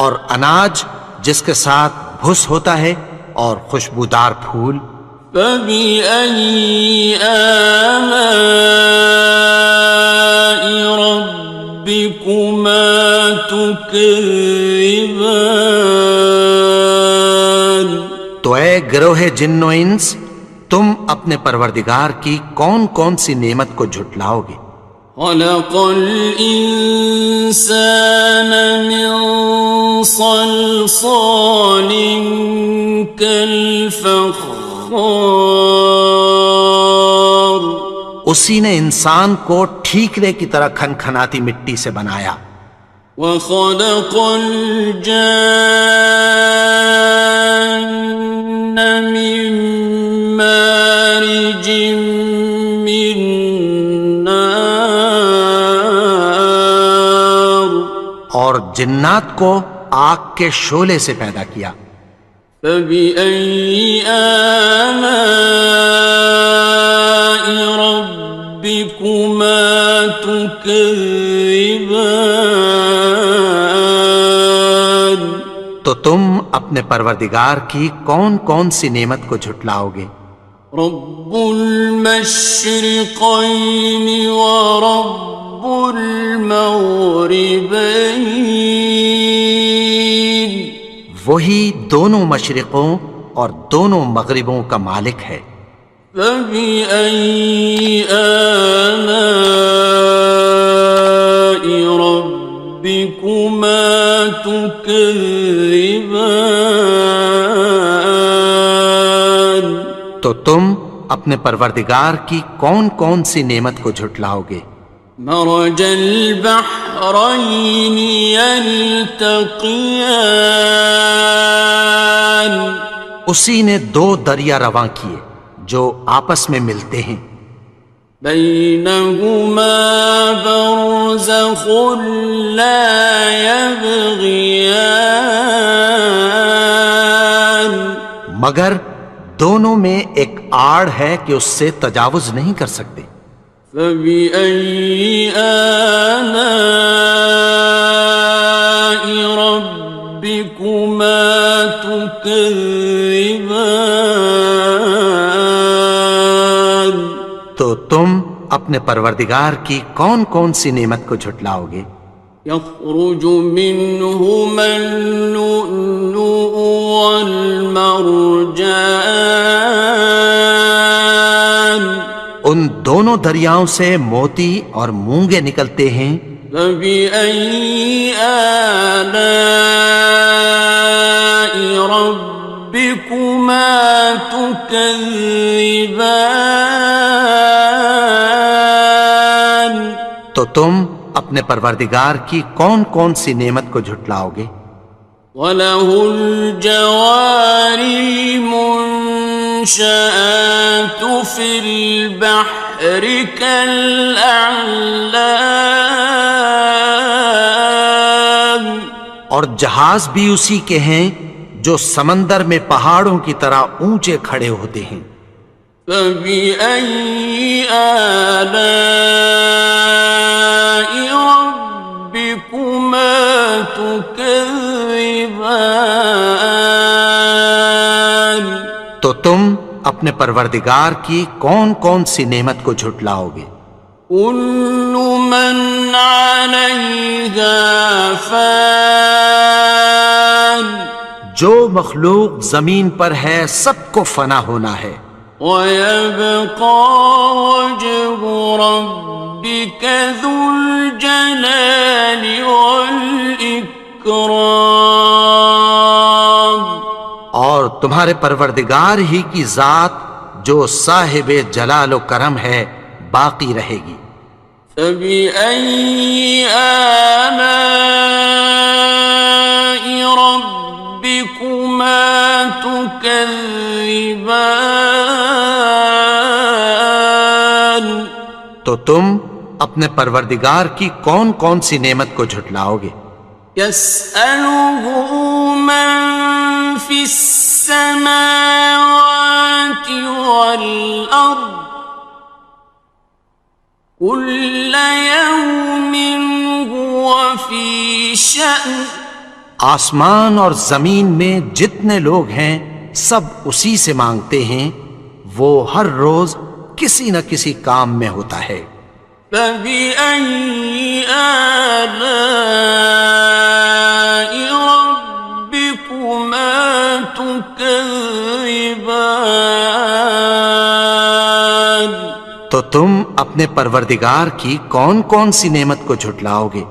اور اناج جس کے ساتھ بھس ہوتا ہے اور خوشبودار پھول. فَبِأَيِّ آلَاءِ رَبِّكُمَا تُكَذِّبَانِ تو اے گروہ جن و انس، تم اپنے پروردگار کی کون کون سی نعمت کو جھٹلاؤ گے؟ خلق الإنسان من صلصال كالفخار اسی نے انسان کو ٹھیکرے کی طرح کھنکھناتی مٹی سے بنایا. وخلق الجان من مارج من نار اور جنات کو آگ کے شعلے سے پیدا کیا. فبأي آلاء ربكما تكذبان تو تم اپنے پروردگار کی کون کون سی نعمت کو جھٹلاؤ گے؟ رب المشرقين ورب المغربين وہی دونوں مشرقوں اور دونوں مغربوں کا مالک ہے. فبأي آلاء ربكما تكذبان؟ تو تم اپنے پروردگار کی کون کون سی نعمت کو جھٹلاؤ گے؟ مرج البحرين يلتقيان، اسی نے دو دریا رواں کیے جو آپس میں ملتے ہیں، بينهما برزخ لا يبغيان، مگر دونوں میں ایک آڑ ہے کہ اس سے تجاوز نہیں کر سکتے۔ فبأي آلاء ربكما تكذبان؟ تو تم اپنے پروردگار کی کون کون سی نعمت کو جھٹلاؤ گے؟ يخرج منهما اللؤلؤ والمرجان، ان دونوں دریاؤں سے موتی اور مونگے نکلتے ہیں۔ فبأي آلاء ربكما تكذبان؟ تو تم اپنے پروردگار کی کون کون سی نعمت کو جھٹلاؤ گے؟ وَلَهُ الْجَوَارِ الْمُنشَآتُ فِي الْبَحْرِ كَالْأَعْلَامِ، اور جہاز بھی اسی کے ہیں جو سمندر میں پہاڑوں کی طرح اونچے کھڑے ہوتے ہیں۔ فَبِأَيِّ آلَاءِ رَبِّكُمَا تُكَذِّبَانِ؟ تو تم اپنے پروردگار کی کون کون سی نعمت کو جھٹلاؤ گے؟ كُلُّ مَنْ عَلَيْهَا فَانٍ، جو مخلوق زمین پر ہے سب کو فنا ہونا ہے، وَيَبْقَى وَجْهُ رَبِّكَ ذُو الْجَلَالِ وَالْإِكْرَامِ، اور تمہارے پروردگار ہی کی ذات جو صاحب جلال و کرم ہے باقی رہے گی۔ فَبِأَيِّ آلَاءِ رَبِّكُمَا تُكَذِّبَانِ؟ تو تم اپنے پروردگار کی کون کون سی نعمت کو جھٹلاؤ گے؟ يَسْأَلُهُ مَن فِي السَّمَاوَاتِ وَالْأَرْضِ كُلَّ يَوْمٍ هُوَ فِي شَأْنٍ، آسمان اور زمین میں جتنے لوگ ہیں سب اسی سے مانگتے ہیں، وہ ہر روز کسی نہ کسی کام میں ہوتا ہے۔ فَبِأَيِّ آلَاءِ رَبِّكُمَا تُكَذِّبَانِ؟ تو تم اپنے پروردگار کی کون کون سی نعمت کو جھٹلاؤ گے؟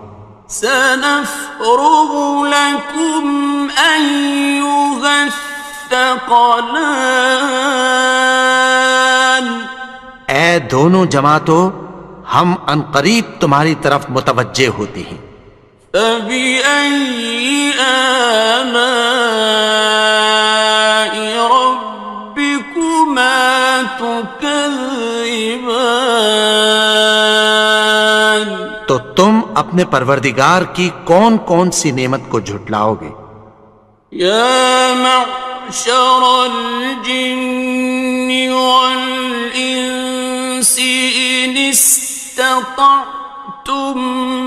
سَنَفْرُغُ لَكُمْ أَيُّهَ الثَّقَلَانِ، اے دونوں جماعتوں، ہم عنقریب تمہاری طرف متوجہ ہوتے ہیں۔ فَبِأَيِّ آلَاءِ رَبِّكُمَا تُكَذِّبَانِ؟ تو تم اپنے پروردگار کی کون کون سی نعمت کو جھٹلاؤ گے؟ یا معشر الجن والانس ان استطعتم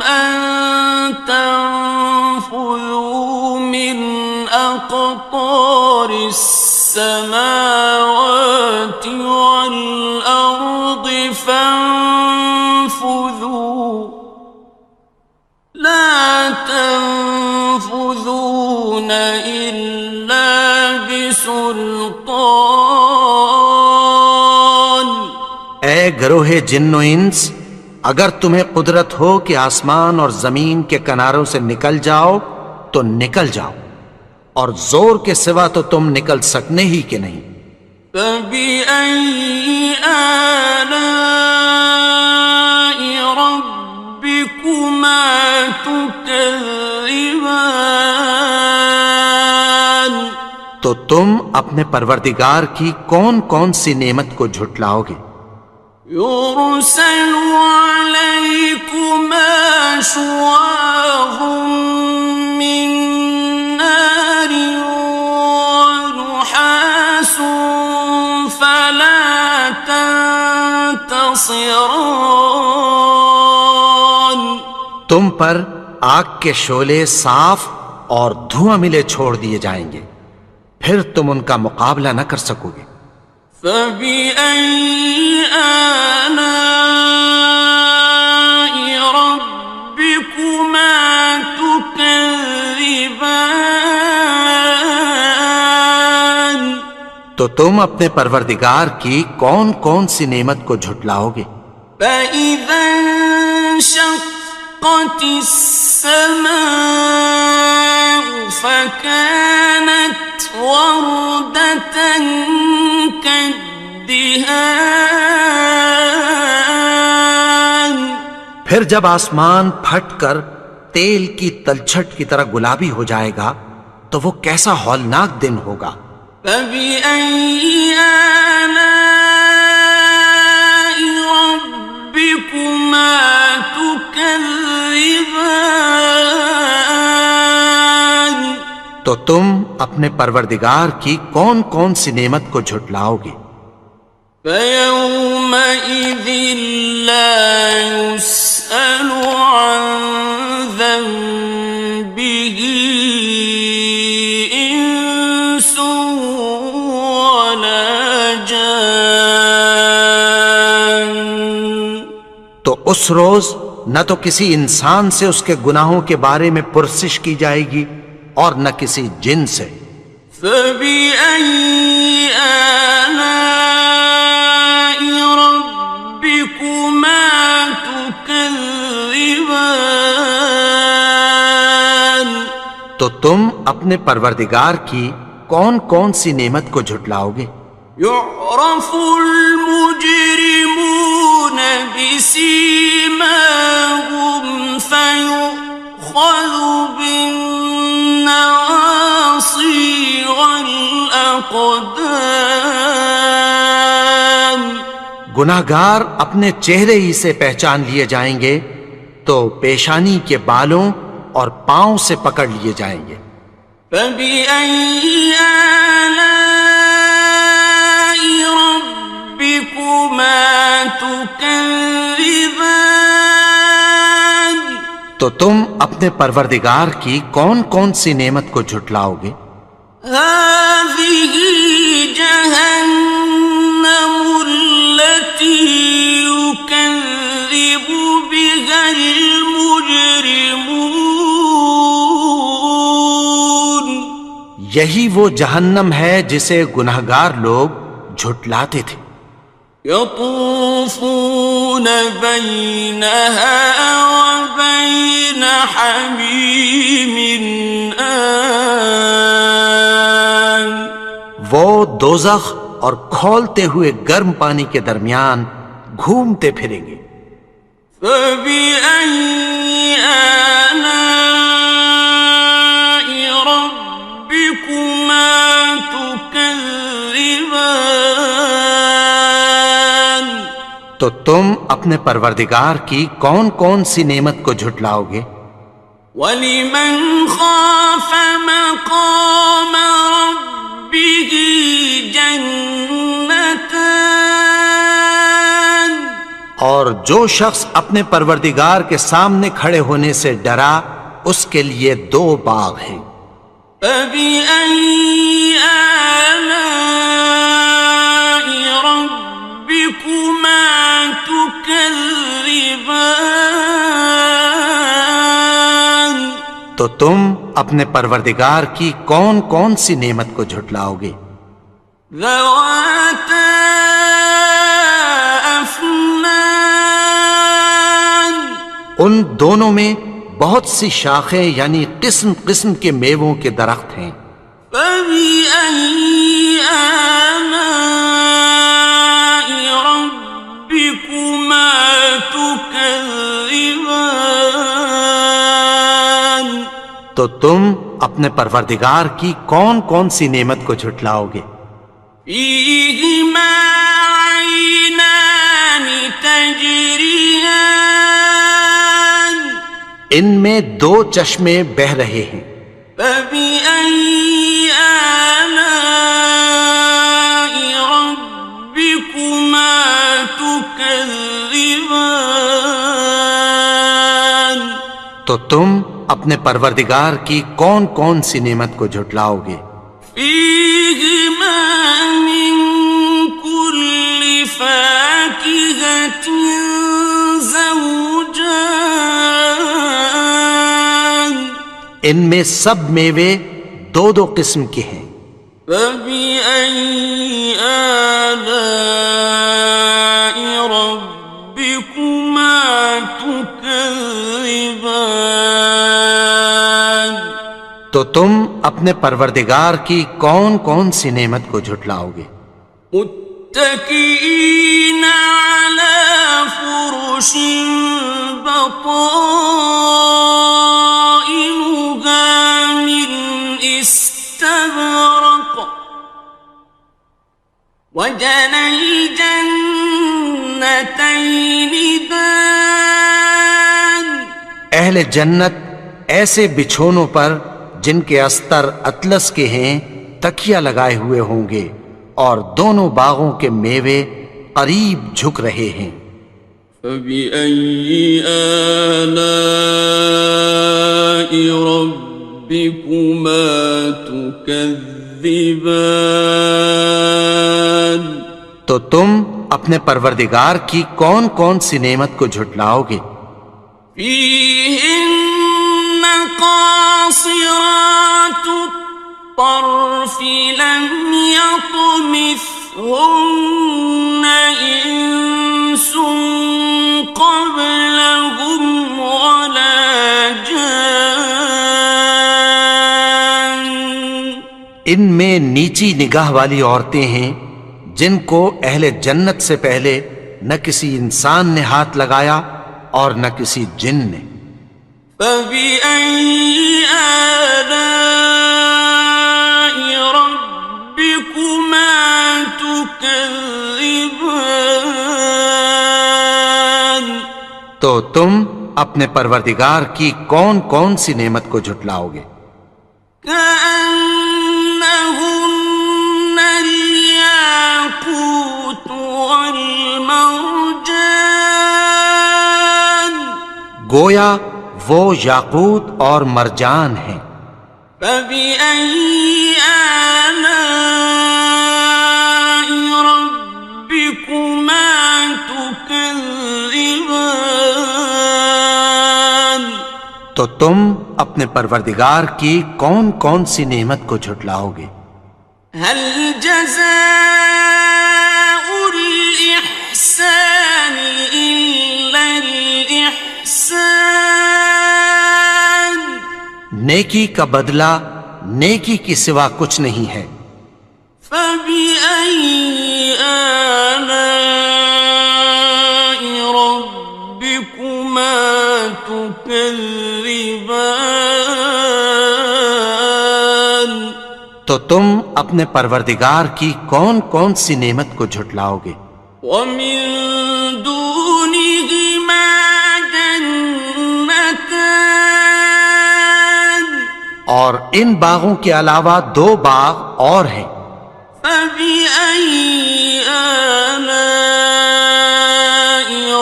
ان تنفذوا من اقطار السماوات والارض فانفذوا لا تنفذون إلا بسلطان، گروہ جن و انس، اگر تمہیں قدرت ہو کہ آسمان اور زمین کے کناروں سے نکل جاؤ تو نکل جاؤ، اور زور کے سوا تو تم نکل سکنے ہی کہ نہیں۔ فَبِأَيِّ آلَاءِ رَبِّكُمَا تُكَذِّبَانِ، تو تم اپنے پروردگار کی کون کون سی نعمت کو جھٹلاؤ گے؟ يُرْسَلُ عَلَيْكُمَا شُوَاظٌ مِّن نَّارٍ وَنُحَاسٌ فَلَا تَنتَصِرَانِ، تم پر آگ کے شعلے صاف اور دھواں ملے چھوڑ دیے جائیں گے، پھر تم ان کا مقابلہ نہ کر سکو گے۔ فَبِأَيِّ آلَاءِ رَبِّكُمَا تُكَذِّبَانِ، تو تم اپنے پروردگار کی کون کون سی نعمت کو جھٹلاؤ گے؟ فَإِذَا انشَقَّتِ السَّمَاءُ فَكَانَتْ وَرْدَةً كَالدِّهَانِ، پھر جب آسمان پھٹ کر تیل کی تلچھٹ کی طرح گلابی ہو جائے گا تو وہ کیسا ہولناک دن ہوگا۔ فَبِأَيِّ آلَاءِ رَبِّكُمَا تُكَذِّبَانِ، تو تم اپنے پروردگار کی کون کون سی نعمت کو جھٹلاؤ گے؟ فَيَوْمَئِذٍ لَا يُسْأَلُ عَن ذَنبِهِ إِنسٌ وَلَا جَانٌّ، تو اس روز نہ تو کسی انسان سے اس کے گناہوں کے بارے میں پرسش کی جائے گی اور نہ کسی جن سے۔ فَبِأَيِّ آلَاءِ رَبِّكُمَا تُكَذِّبَانِ، تو تم اپنے پروردگار کی کون کون سی نعمت کو جھٹلاؤ گے؟ يُعْرَفُ الْمُجْرِمُونَ بِسِيمَاهُمْ فَيُؤْخَذُ بِالنَّوَاصِي وَالْأَقْدَامِ، گناہگار اپنے چہرے ہی سے پہچان لیے جائیں گے تو پیشانی کے بالوں اور پاؤں سے پکڑ لیے جائیں گے۔ فَبِأَيِّ آلَاءِ رَبِّكُمَا تُكَذِّبَانِ، تو تم اپنے پروردگار کی کون کون سی نعمت کو جھٹلاؤ گے؟ هَٰذِهِ جَهَنَّمُ الَّتِي يُكَذِّبُ بِهَا الْمُجْرِمُونَ، یہی وہ جہنم ہے جسے گناہگار لوگ جھٹلاتے تھے۔ يَطُوفُونَ بَيْنَهَا وَبَيْنَ حَمِيمٍ آنٍ، وہ دوزخ اور کھولتے ہوئے گرم پانی کے درمیان گھومتے پھریں گے۔ فَبِأَيِّ آلَاءِ رَبِّكُمَا تُكَذِّبَانِ، تو تم اپنے پروردگار کی کون کون سی نعمت کو جھٹلاؤ گے؟ وَلِمَنْ خَافَ مَقَامَ رَبِّهِ جَنَّتَانِ، اور جو شخص اپنے پروردگار کے سامنے کھڑے ہونے سے ڈرا اس کے لیے دو باغ ہیں۔ فَبِأَيِّ آلَاءِ رَبِّكُمَا تُكَذِّبَانِ، تو تم اپنے پروردگار کی کون کون سی نعمت کو جھٹلاؤ گے؟ ذَوَاتَا أَفْنَانٍ دونوں میں بہت سی شاخیں یعنی قسم قسم کے میووں کے درخت ہیں۔ فَبِأَيِّ آلَاءِ رَبِّكُمَا تُكَذِّبَانِ تو تم اپنے پروردگار کی کون کون سی نعمت کو جھٹلاؤ گے؟ فِيهِمَا عَيْنَانِ تَجْرِيَانِ ان میں دو چشمے بہہ رہے ہیں۔ فَبِأَيِّ آلَاءِ رَبِّكُمَا تُكَذِّبَانِ تو تم اپنے پروردگار کی کون کون سی نعمت کو جھٹلاؤ گے؟ فِيهِمَا مِن كُلِّ فَاكِهَةٍ زَوْجَانِ ان میں سب میوے دو دو قسم کے ہیں۔ فَبِأَيِّ آلَاءِ رَبِّكُمَا تُكَذِّبَانِ تو تم اپنے پروردگار کی کون کون سی نعمت کو جھٹلاؤ گے؟ متكئين على فرش بطائنها من استبرق وجنى الجنتين دان اہل جنت ایسے بچھونوں پر جن کے استر اطلس کے ہیں تکیہ لگائے ہوئے ہوں گے، اور دونوں باغوں کے میوے قریب جھک رہے ہیں۔ فَبِأَيِّ آلَاءِ رَبِّكُمَا تُكَذِّبَانِ تو تم اپنے پروردگار کی کون کون سی نعمت کو جھٹلاؤ گے؟ فِيهِنَّ قَاصِرَاتُ الطَّرْفِ لَمْ يَطْمِثْهُنَّ إِنسٌ قَبْلَهُمْ وَلَا جَانٌّ ان میں نیچی نگاہ والی عورتیں ہیں جن کو اہل جنت سے پہلے نہ کسی انسان نے ہاتھ لگایا اور نہ کسی جن نے۔ فَبِأَيِّ آلَاءِ رَبِّكُمَا تُكَذِّبَانِ تو تم اپنے پروردگار کی کون کون سی نعمت کو جھٹلاؤ گے؟ كَأَنَّهُنَّ الْيَاقُوتُ وَالْمَرْجَانُ گویا وہ یاقوت اور مرجان ہیں۔ فَبِأَيِّ آلَاءِ رَبِّكُمَا تُكَذِّبَانِ تو تم اپنے پروردگار کی کون کون سی نعمت کو جھٹلاؤ گے؟ هَلْ جَزَاءُ الْإِحْسَانِ إِلَّا الْإِحْسَانُ نیکی کا بدلہ نیکی کی سوا کچھ نہیں ہے۔ فَبِأَيِّ آلَاءِ رَبِّكُمَا تُكَذِّبَانِ تو تم اپنے پروردگار کی کون کون سی نعمت کو جھٹلاؤ گے؟ وَمِن دُونِهِمَا جَنَّتَانِ اور ان باغوں کے علاوہ دو باغ اور ہیں۔ فَبِأَيِّ آلَاءِ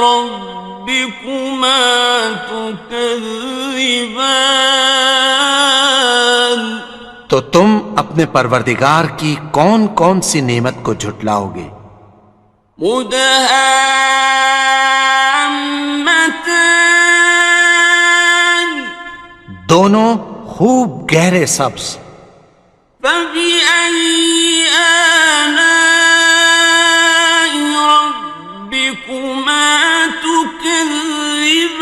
رَبِّكُمَا تُكَذِّبَانِ تو تم اپنے پروردگار کی کون کون سی نعمت کو جھٹلاؤ گے؟ مُدْهَامَّتَانِ دونوں خوب گہرے سبز۔ فَبِأَيِّ آلَاءِ رَبِّكُمَا تُكَذِّبَانِ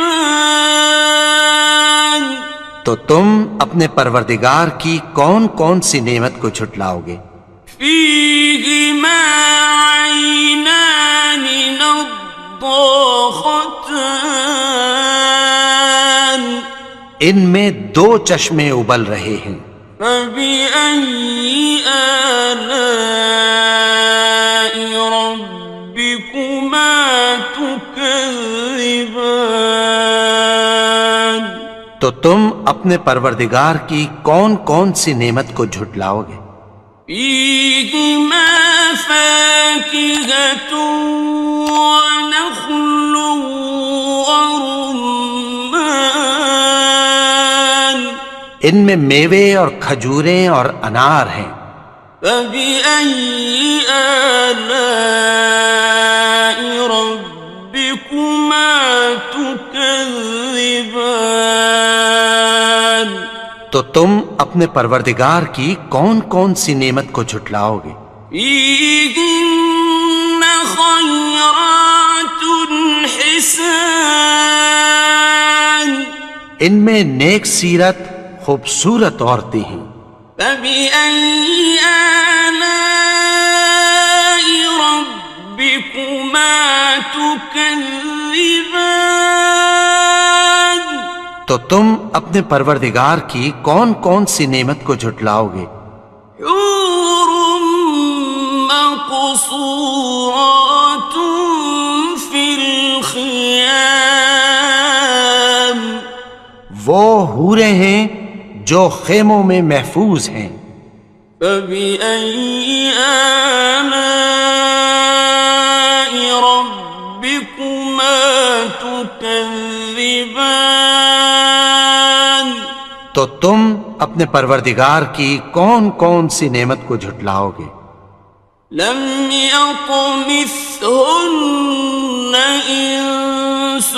تو تم اپنے پروردگار کی کون کون سی نعمت کو جھٹلاؤ گے؟ فيهما عينان نضاختان ان میں دو چشمے ابل رہے ہیں، فبأي آلاء ربكما تكذبان تو تم اپنے پروردگار کی کون کون سی نعمت کو جھٹلاؤ گے؟ فيهما فاكهة ونخل ورمان ان میں میوے اور کھجوریں اور انار ہیں، فبأي آلاء ربكما تكذبان تو تم اپنے پروردگار کی کون کون سی نعمت کو جھٹلاؤ گے؟ فيهن خيرات حسان ان میں نیک سیرت خوبصورت عورتیں ہیں، فبأي آلاء ربكما تكذبان تو تم اپنے پروردگار کی کون کون سی نعمت کو جھٹلاؤ گے؟ حور مقصورات في الخيام وہ حوریں ہیں جو خیموں میں محفوظ ہیں، فبأي آلاء ربكما تكذبان تو تم اپنے پروردگار کی کون کون سی نعمت کو جھٹلاؤ گے؟ لم يطمثهن إنس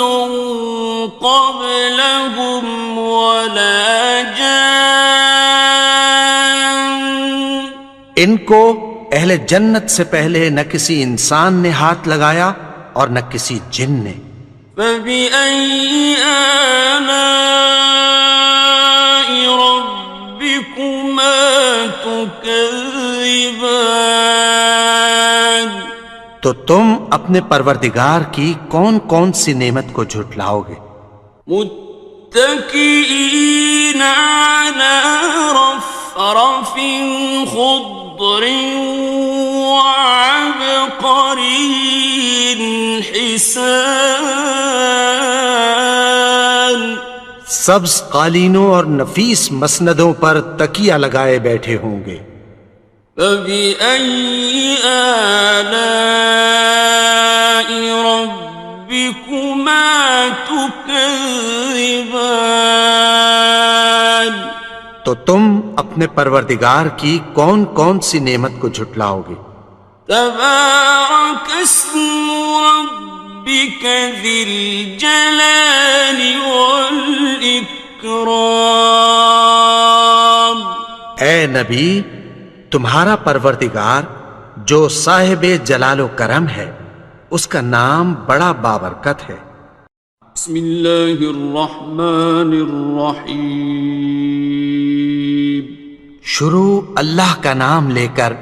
قبلهم ولا جان ان کو اہل جنت سے پہلے نہ کسی انسان نے ہاتھ لگایا اور نہ کسی جن نے، فبأي آلاء ربكما تكذبان تو تم اپنے پروردگار کی کون کون سی نعمت کو جھٹلاؤ گے؟ متكئين على رفرف خضر وعبقري حسان سبز قالینوں اور نفیس مسندوں پر تکیہ لگائے بیٹھے ہوں گے، فبأي آلاء ربكما تكذبان تو تم اپنے پروردگار کی کون کون سی نعمت کو جھٹلاؤ گے؟ تبارك اسم ربك ذي الجلال والإكرام اے نبی، تمہارا پروردگار جو صاحب جلال و کرم ہے، اس کا نام بڑا بابرکت ہے۔ بسم الله الرحمن الرحيم شروع اللہ کا نام لے کر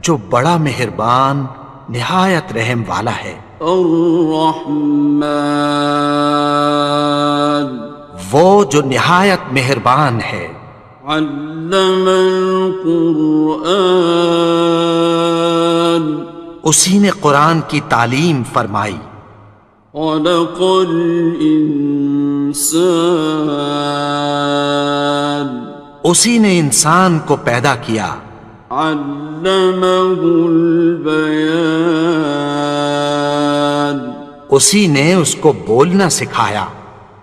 جو بڑا مہربان نہایت رحم والا ہے۔ الرحمن وہ جو نہایت مہربان ہے، علم القرآن اسی نے قرآن کی تعلیم فرمائی، خلق الإنسان اسی نے انسان کو پیدا کیا، علمه البيان اسی نے اس کو بولنا سکھایا،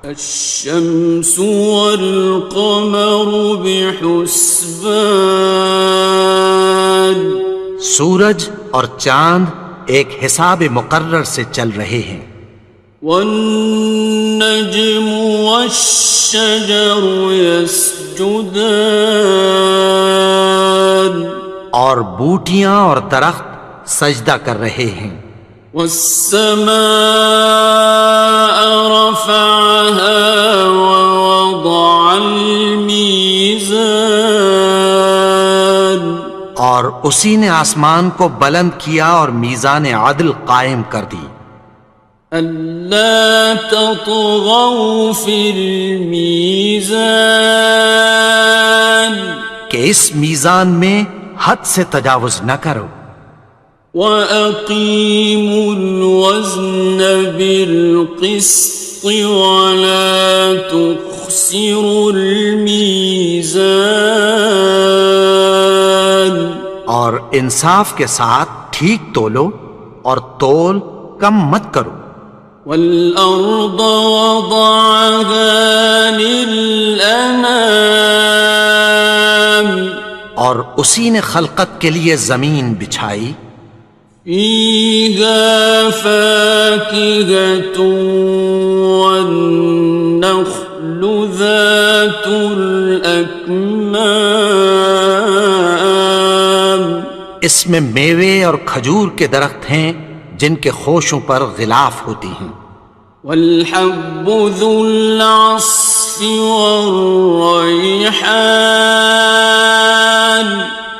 الشمس والقمر بحسبان سورج اور چاند ایک حساب مقرر سے چل رہے ہیں، والنجم والشجر يسجدان اور بوٹیاں اور درخت سجدہ کر رہے ہیں، والسماء رفعها ووضع اور اسی نے آسمان کو بلند کیا اور میزان عدل قائم کر دی ألا تطغوا في الميزان کہ اس میزان میں حد سے تجاوز نہ کرو وأقيموا الوزن بالقسط ولا تخسروا الميزان اور انصاف کے ساتھ ٹھیک تولو اور تول کم مت کرو والأرض وضعها للأنام اور اسی نے خلقت کے لیے زمین بچھائی فيها فاكهة والنخل ذات الأكمام اس میں میوے اور کھجور کے درخت ہیں جن کے خوشوں پر غلاف ہوتی ہیں والحب ذو العصف والريحان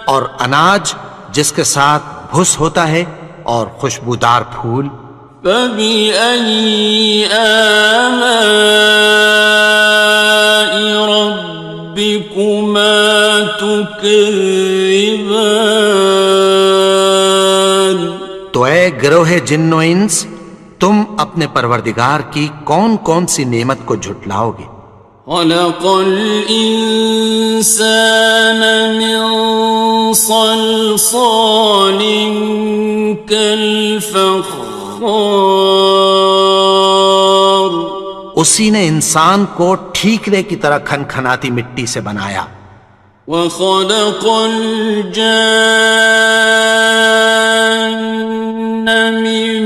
اور اناج جس کے ساتھ بھس ہوتا ہے اور خوشبودار پھول فبأي آلاء ربكما تكذبان تو اے گروہ جن و انس تم اپنے پروردگار کی کون کون سی نعمت کو جھٹلاؤ گے خلق الإنسان من صلصال كالفخار اسی نے انسان کو ٹھیکرے کی طرح کھنکھناتی مٹی سے بنایا وخلق الجان من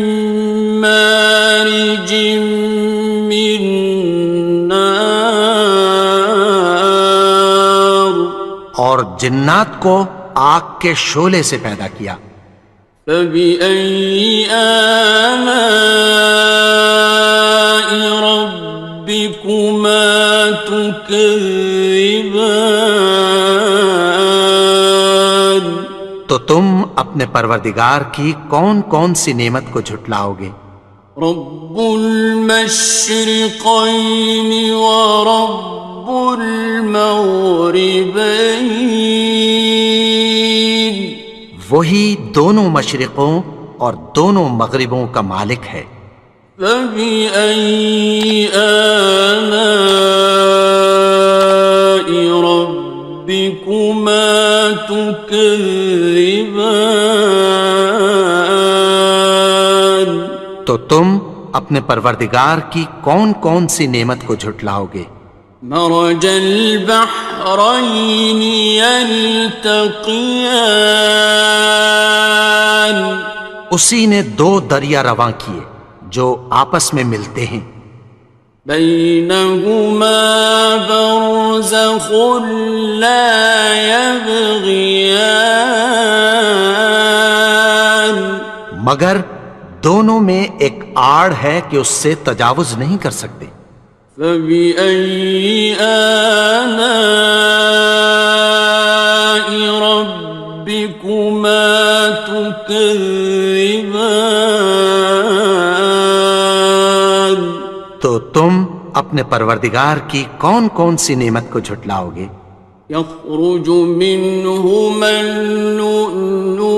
مارج من نار اور جنات کو آگ کے شعلے سے پیدا کیا فبأي آلاء ربكما تكذبان تو تم اپنے پروردگار کی کون کون سی نعمت کو جھٹلاؤ گے رب المشرقين ورب المغربين وہی دونوں مشرقوں اور دونوں مغربوں کا مالک ہے فبأي آلاء ربكما تكذبان تو تم اپنے پروردگار کی کون کون سی نعمت کو جھٹلاؤ گے مرج البحرين يلتقيان اسی نے دو دریا رواں کیے جو آپس میں ملتے ہیں بينهما برزخ لا يبغيان مگر دونوں میں ایک آڑ ہے کہ اس سے تجاوز نہیں کر سکتے فبأي آلاء ربكما تكذبان تو تم اپنے پروردگار کی کون کون سی نعمت کو جھٹلاؤ گے يخرج منهما اللؤلؤ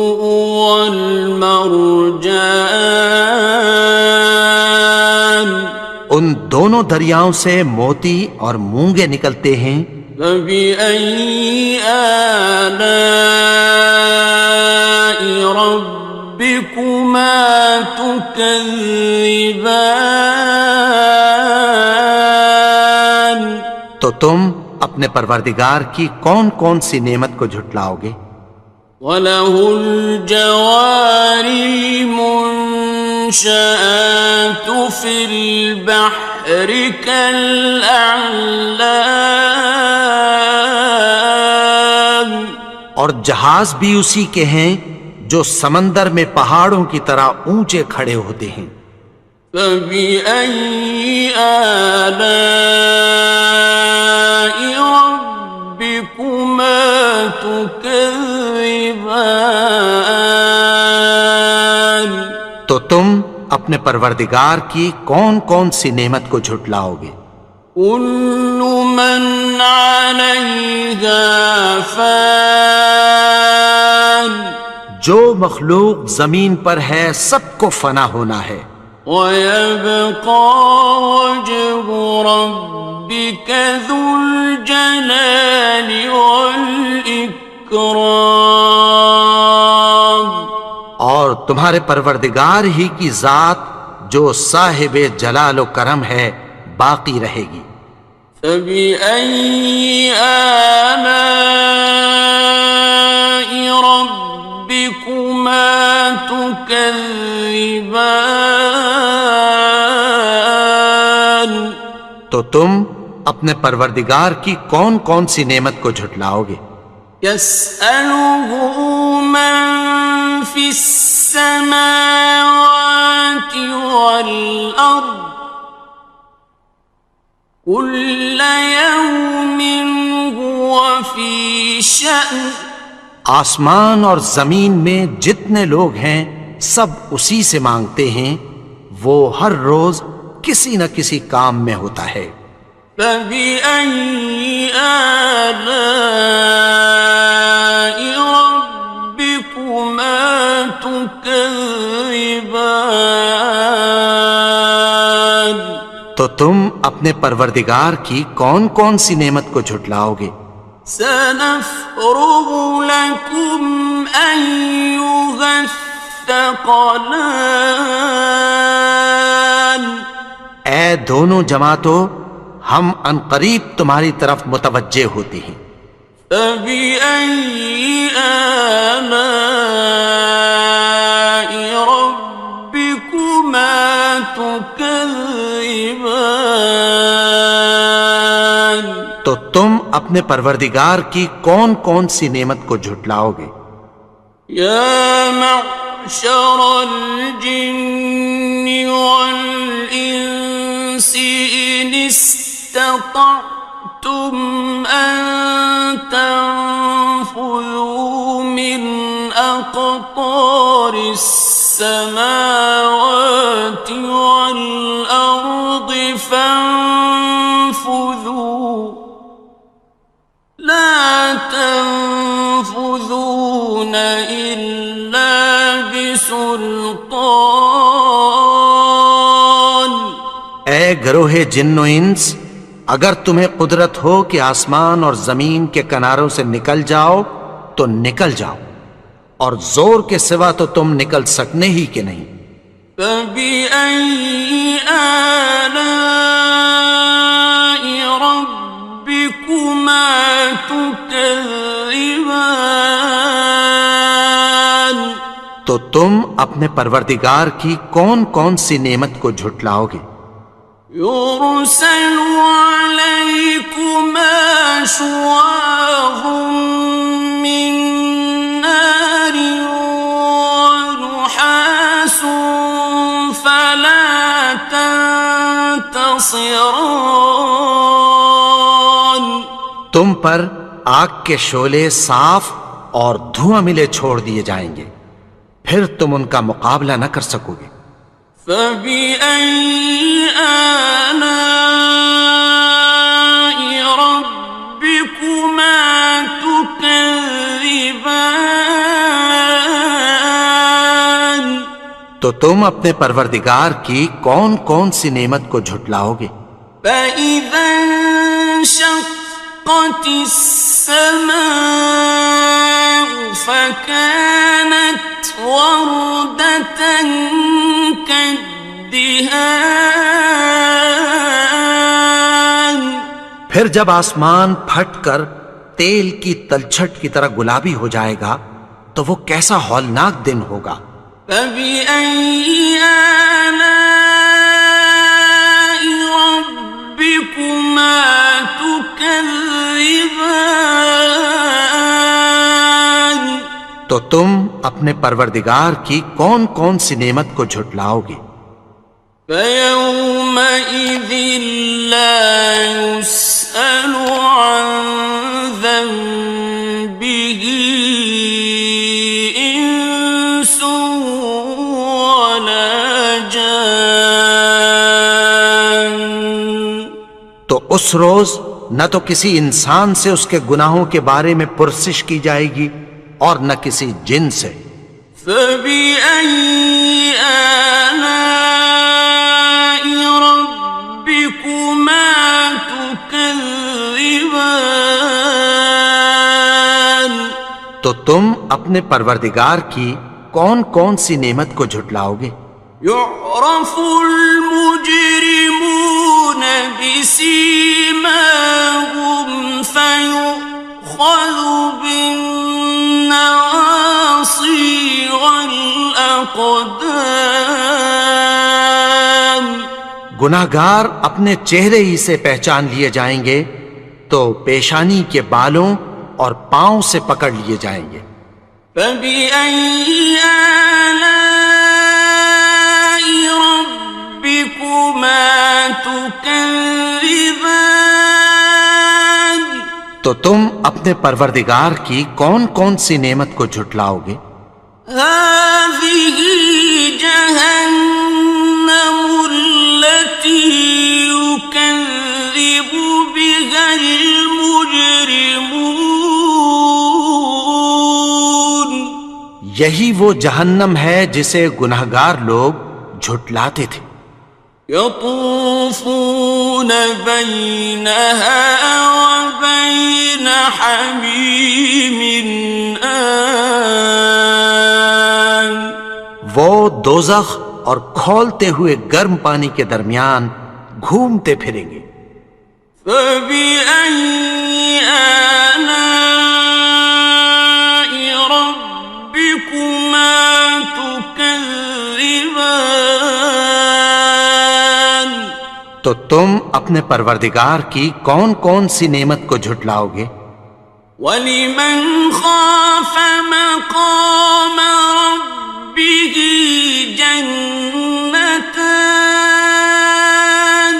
والمرجان ان دونوں دریاؤں سے موتی اور مونگے نکلتے ہیں فبأي آلاء ربكما تكذبان تو تم اپنے پروردگار کی کون کون سی نعمت کو جھٹلاؤ گے وَلَهُ الْجَوَارِ الْمُنشَآتُ فِي الْبَحْرِ كَالْأَعْلَامِ اور جہاز بھی اسی کے ہیں جو سمندر میں پہاڑوں کی طرح اونچے کھڑے ہوتے ہیں فَبِأَيِّ آلَاءِ رَبِّكُمَا تُكَذِّبَانِ تو تم اپنے پروردگار کی کون کون سی نعمت کو جھٹلاؤ گے؟ كل من عليها فان جو مخلوق زمین پر ہے سب کو فنا ہونا ہے، ويبقى وجه ربك ذو الجلال والإكرام اور تمہارے پروردگار ہی کی ذات جو صاحب جلال و کرم ہے باقی رہے گی۔ فبأي آلاء ربكما تكذبان تو تم اپنے پروردگار کی کون کون سی نعمت کو جھٹلاؤ گے؟ يسأله من في السماوات والأرض كل يوم هو في شأن آسمان اور زمین میں جتنے لوگ ہیں سب اسی سے مانگتے ہیں، وہ ہر روز کسی نہ کسی کام میں ہوتا ہے۔ فبأي آلاء ربكما تكذبان تو تم اپنے پروردگار کی کون کون سی نعمت کو جھٹلاؤ گے؟ سنفرغ لكم أيها الثقلان اے دونوں جماعتوں، ہم عنقریب تمہاری طرف متوجہ ہوتے ہیں۔ فبأي آلاء ربكما تكذبان تو تم اپنے پروردگار کی کون کون سی نعمت کو جھٹلاؤ گے؟ يا معشر الجن والإنس إن استطعتم أن تنفذوا من أقطار السماوات والأرض فانفذوا لا تنفذون إلا بسلطان اے گروہ جن و انس، اگر تمہیں قدرت ہو کہ آسمان اور زمین کے کناروں سے نکل جاؤ تو نکل جاؤ، اور زور کے سوا تو تم نکل سکنے ہی کہ نہیں۔ فبأي آلاء ربكما تكذبان تو تم اپنے پروردگار کی کون کون سی نعمت کو جھٹلاؤ گے؟ يرسل عليكما شواظ من نار ونحاس فلا تنتصران تم پر آگ کے شعلے صاف اور دھواں ملے چھوڑ دیے جائیں گے، پھر تم ان کا مقابلہ نہ کر سکو گے۔ فبأي آلاء ربكما تكذبان تو تم اپنے پروردگار کی کون کون سی نعمت کو جھٹلاؤ گے؟ فإذا انشقت السماء فكانت وردة كالدهان پھر جب آسمان پھٹ کر تیل کی تلچھٹ کی طرح گلابی ہو جائے گا تو وہ کیسا ہولناک دن ہوگا۔ فبأي آلاء ربكما تكذبان تو تم اپنے پروردگار کی کون کون سی نعمت کو جھٹلاؤ گے؟ فيومئذ لا يسأل عن ذنبه اس روز نہ تو کسی انسان سے اس کے گناہوں کے بارے میں پرسش کی جائے گی اور نہ کسی جن سے۔ فَبِأَيِّ آلَاءِ رَبِّكُمَا تُكَذِّبَانِ، تو تم اپنے پروردگار کی کون کون سی نعمت کو جھٹلاؤ گے؟ يعرف المجرمون بسيماهم فيؤخذ بالنواصي والأقدام۔ گناہگار اپنے چہرے ہی سے پہچان لیے جائیں گے تو پیشانی کے بالوں اور پاؤں سے پکڑ لیے جائیں گے۔ فَبِأَيِّ آلَاءِ رَبِّكُمَا تُكَذِّبَانِ، تو تم اپنے پروردگار کی کون کون سی نعمت کو جھٹلاؤ گے؟ هَٰذِهِ جَهَنَّمُ الَّتِي يُكَذِّبُ بِهَا الْمُجْرِمُونَ، یہی وہ جہنم ہے جسے گناہگار لوگ جھٹلاتے تھے۔ يطوفون بينها وبين حميم آن، وہ دوزخ اور کھولتے ہوئے گرم پانی کے درمیان گھومتے پھریں گے۔ فبأي آلاء ربكما تكذبان، تو تم اپنے پروردگار کی کون کون سی نعمت کو جھٹلاؤ گے؟ ولمن خاف مقام ربه جنتان،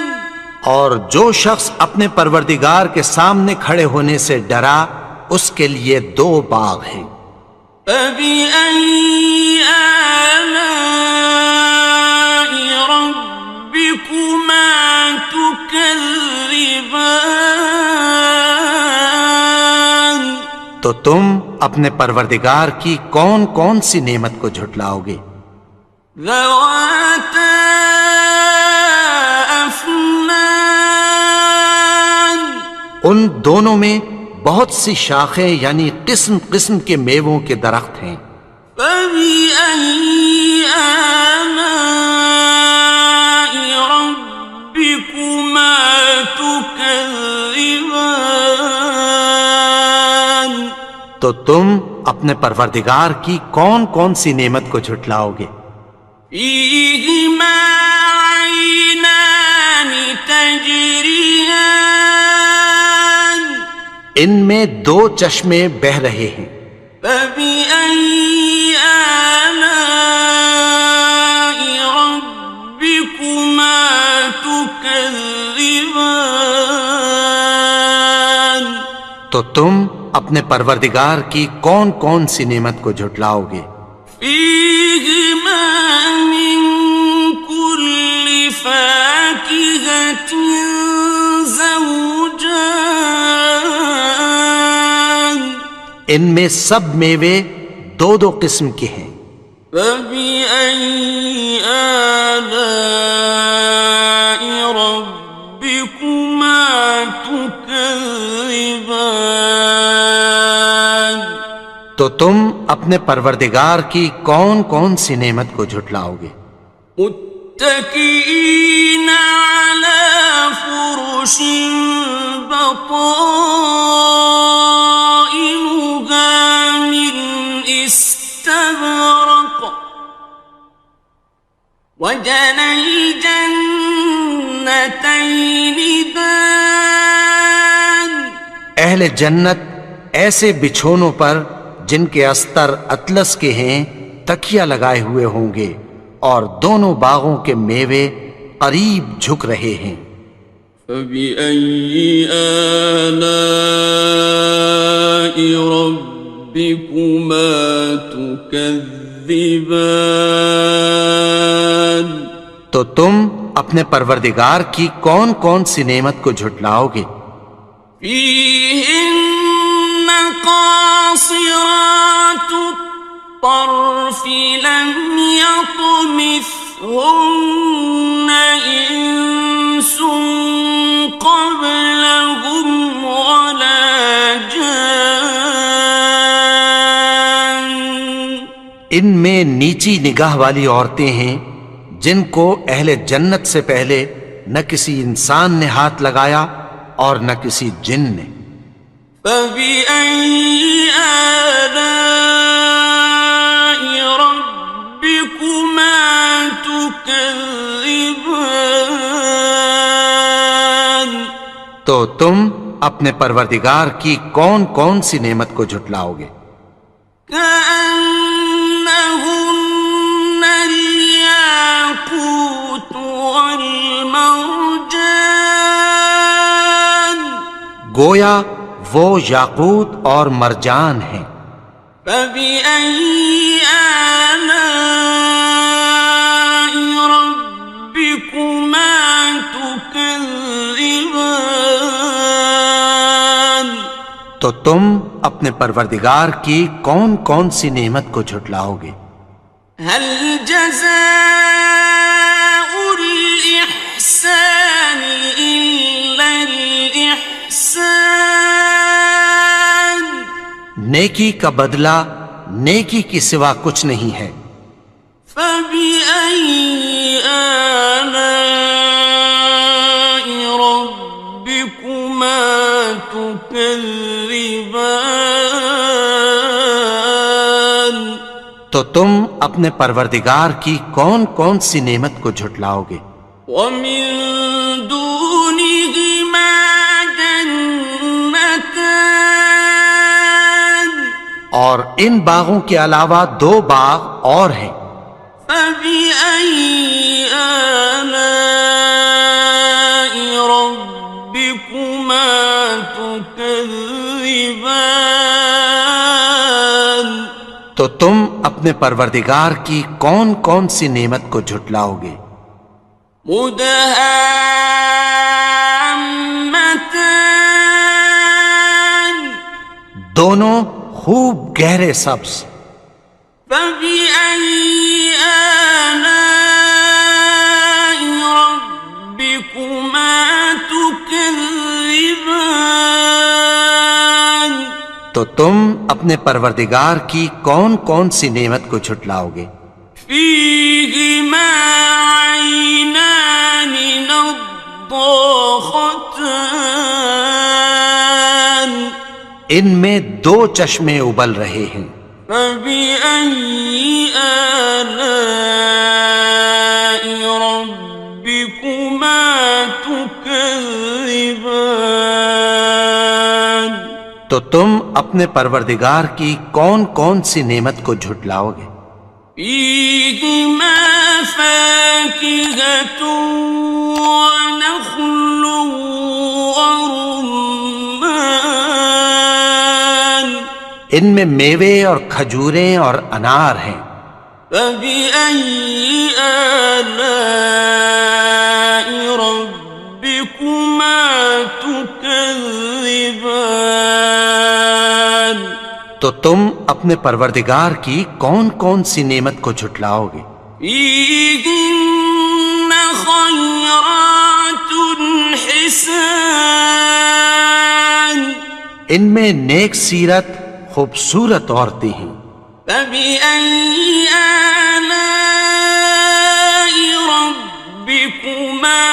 اور جو شخص اپنے پروردگار کے سامنے کھڑے ہونے سے ڈرا اس کے لیے 2 باغ ہیں۔ فبأي آلاء ربكما تكذبان، تو تم اپنے پروردگار کی کون کون سی نعمت کو جھٹلاؤ گے؟ ذواتا افنان، ان دونوں میں بہت سی شاخیں یعنی قسم قسم کے میووں کے درخت ہیں۔ فبأي آلاء ربكما تكذبان، تو تم اپنے پروردگار کی کون کون سی نعمت کو جھٹلاؤ گے؟ فيهما عينان تجريان، ان میں 2 چشمے بہہ رہے ہیں۔ فبأي آلاء ربكما تكذبان، تو تم اپنے پروردگار کی کون کون سی نعمت کو جھٹلاؤ گے؟ فيهما من كل فاكهة زوجان، ان میں سب میوے 2 قسم کے ہیں۔ فبأي آلاء ربكما تكذبان، تو تم اپنے پروردگار کی کون کون سی نعمت کو جھٹلاؤ گے؟ متكئين على فرش بطائنها من استبرق، وجنى الجنتين دان، اہل جنت ایسے بچھونوں پر جن کے استر اطلس کے ہیں تکیہ لگائے ہوئے ہوں گے اور دونوں باغوں کے میوے قریب جھک رہے ہیں۔ فبأي آلاء ربكما تكذبان، تو تم اپنے پروردگار کی کون کون سی نعمت کو جھٹلاؤ گے؟ فيهن قاصرات الطرف لم يطمثهن إنس قبلهم ولا جان. ان میں نیچی نگاہ والی عورتیں ہیں جن کو اہل جنت سے پہلے نہ کسی انسان نے ہاتھ لگایا اور نہ کسی جن نے. فبأي آلاء ربكما تكذبان. تو تم اپنے پروردگار کی کون کون سی نعمت کو جھٹلاؤ گے؟ كأنهن الياقوت والمرجان. گویا وہ یاقوت اور مرجان ہیں. فبأي آلاء ربكما تكذبان. تو تم اپنے پروردگار کی کون کون سی نعمت کو جھٹلاؤ گے؟ هل جزاء الإحسان إلا الإحسان. نیکی کا بدلہ نیکی کی سوا کچھ نہیں ہے. فبأي آلاء ربكما تكذبان. تو تم اپنے پروردگار کی کون کون سی نعمت کو جھٹلاؤ گے؟ ومن دونهما جنتان. اور ان باغوں کے علاوہ دو باغ اور ہیں. فبأي آلاء ربكما تكذبان. تو تم اپنے پروردگار کی کون کون سی نعمت کو جھٹلاؤ گے؟ مدهامتان. دونوں خوب گہرے سبز. فبأي آلاء ربكما تكذبان. تو تم اپنے پروردگار کی کون کون سی نعمت کو جھٹلاؤ گے؟ فيهما عينان نضاختان. ان میں دو چشمے ابل رہے ہیں. فبأي آلاء ربكما تكذبان. تو تم اپنے پروردگار کی کون کون سی نعمت کو جھٹلاؤ گے؟ فيهما فاكهة ونخل ورمان. ان میں میوے اور کھجوریں اور انار ہیں. فبأي آلاء ربكما تكذبان. تو تم اپنے پروردگار کی کون کون سی نعمت کو جھٹلاؤ گے؟ فيهن خيرات حسان. ان میں نیک سیرت خوبصورت عورتیں ہیں. فبأي آلاء ربكما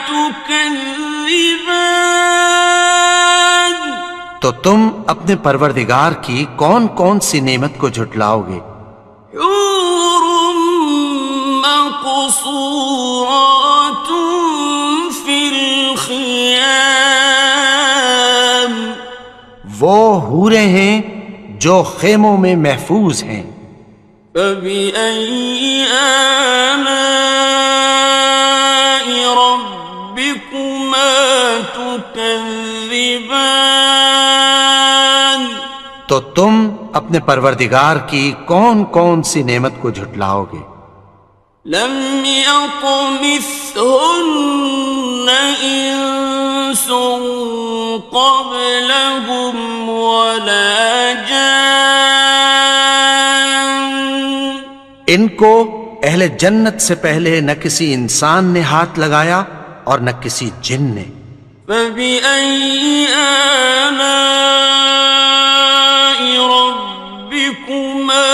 تكذبان. تو تم اپنے پروردگار کی کون کون سی نعمت کو جھٹلاؤ گے؟ حور مقصورات في الخيام. وہ حوریں ہیں جو خیموں میں محفوظ ہیں. فبأي آلاء ربكما تكذبان. تو تم اپنے پروردگار کی کون کون سی نعمت کو جھٹلاؤ گے؟ لم يطمثهن إنس قبلهم ولا جان ان کو اہل جنت سے پہلے نہ کسی انسان نے ہاتھ لگایا اور نہ کسی جن نے. فبأي آلاء ربكما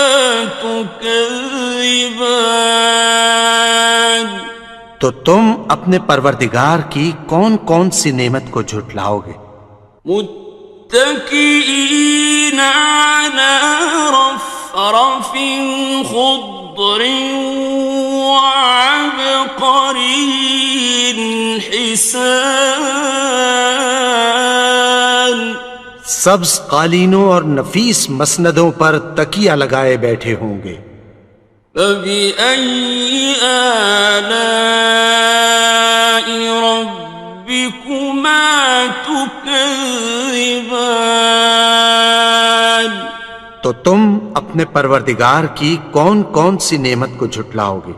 تكذبان تو تم اپنے پروردگار کی کون کون سی نعمت کو جھٹلاؤ گے؟ متكئين على رفرف خضر وعبقري حسان سبز قالینوں اور نفیس مسندوں پر تکیہ لگائے بیٹھے ہوں گے. فبأي آلاء ربكما تكذبان تو تم اپنے پروردگار کی کون کون سی نعمت کو جھٹلاؤ گے؟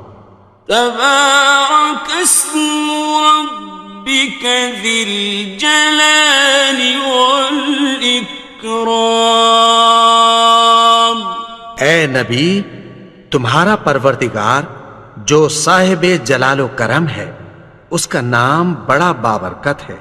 تبارك اسم ربك ذي الجلال والإكرام. اے نبی، تمہارا پروردگار جو صاحب جلال و کرم ہے، اس کا نام بڑا بابرکت ہے.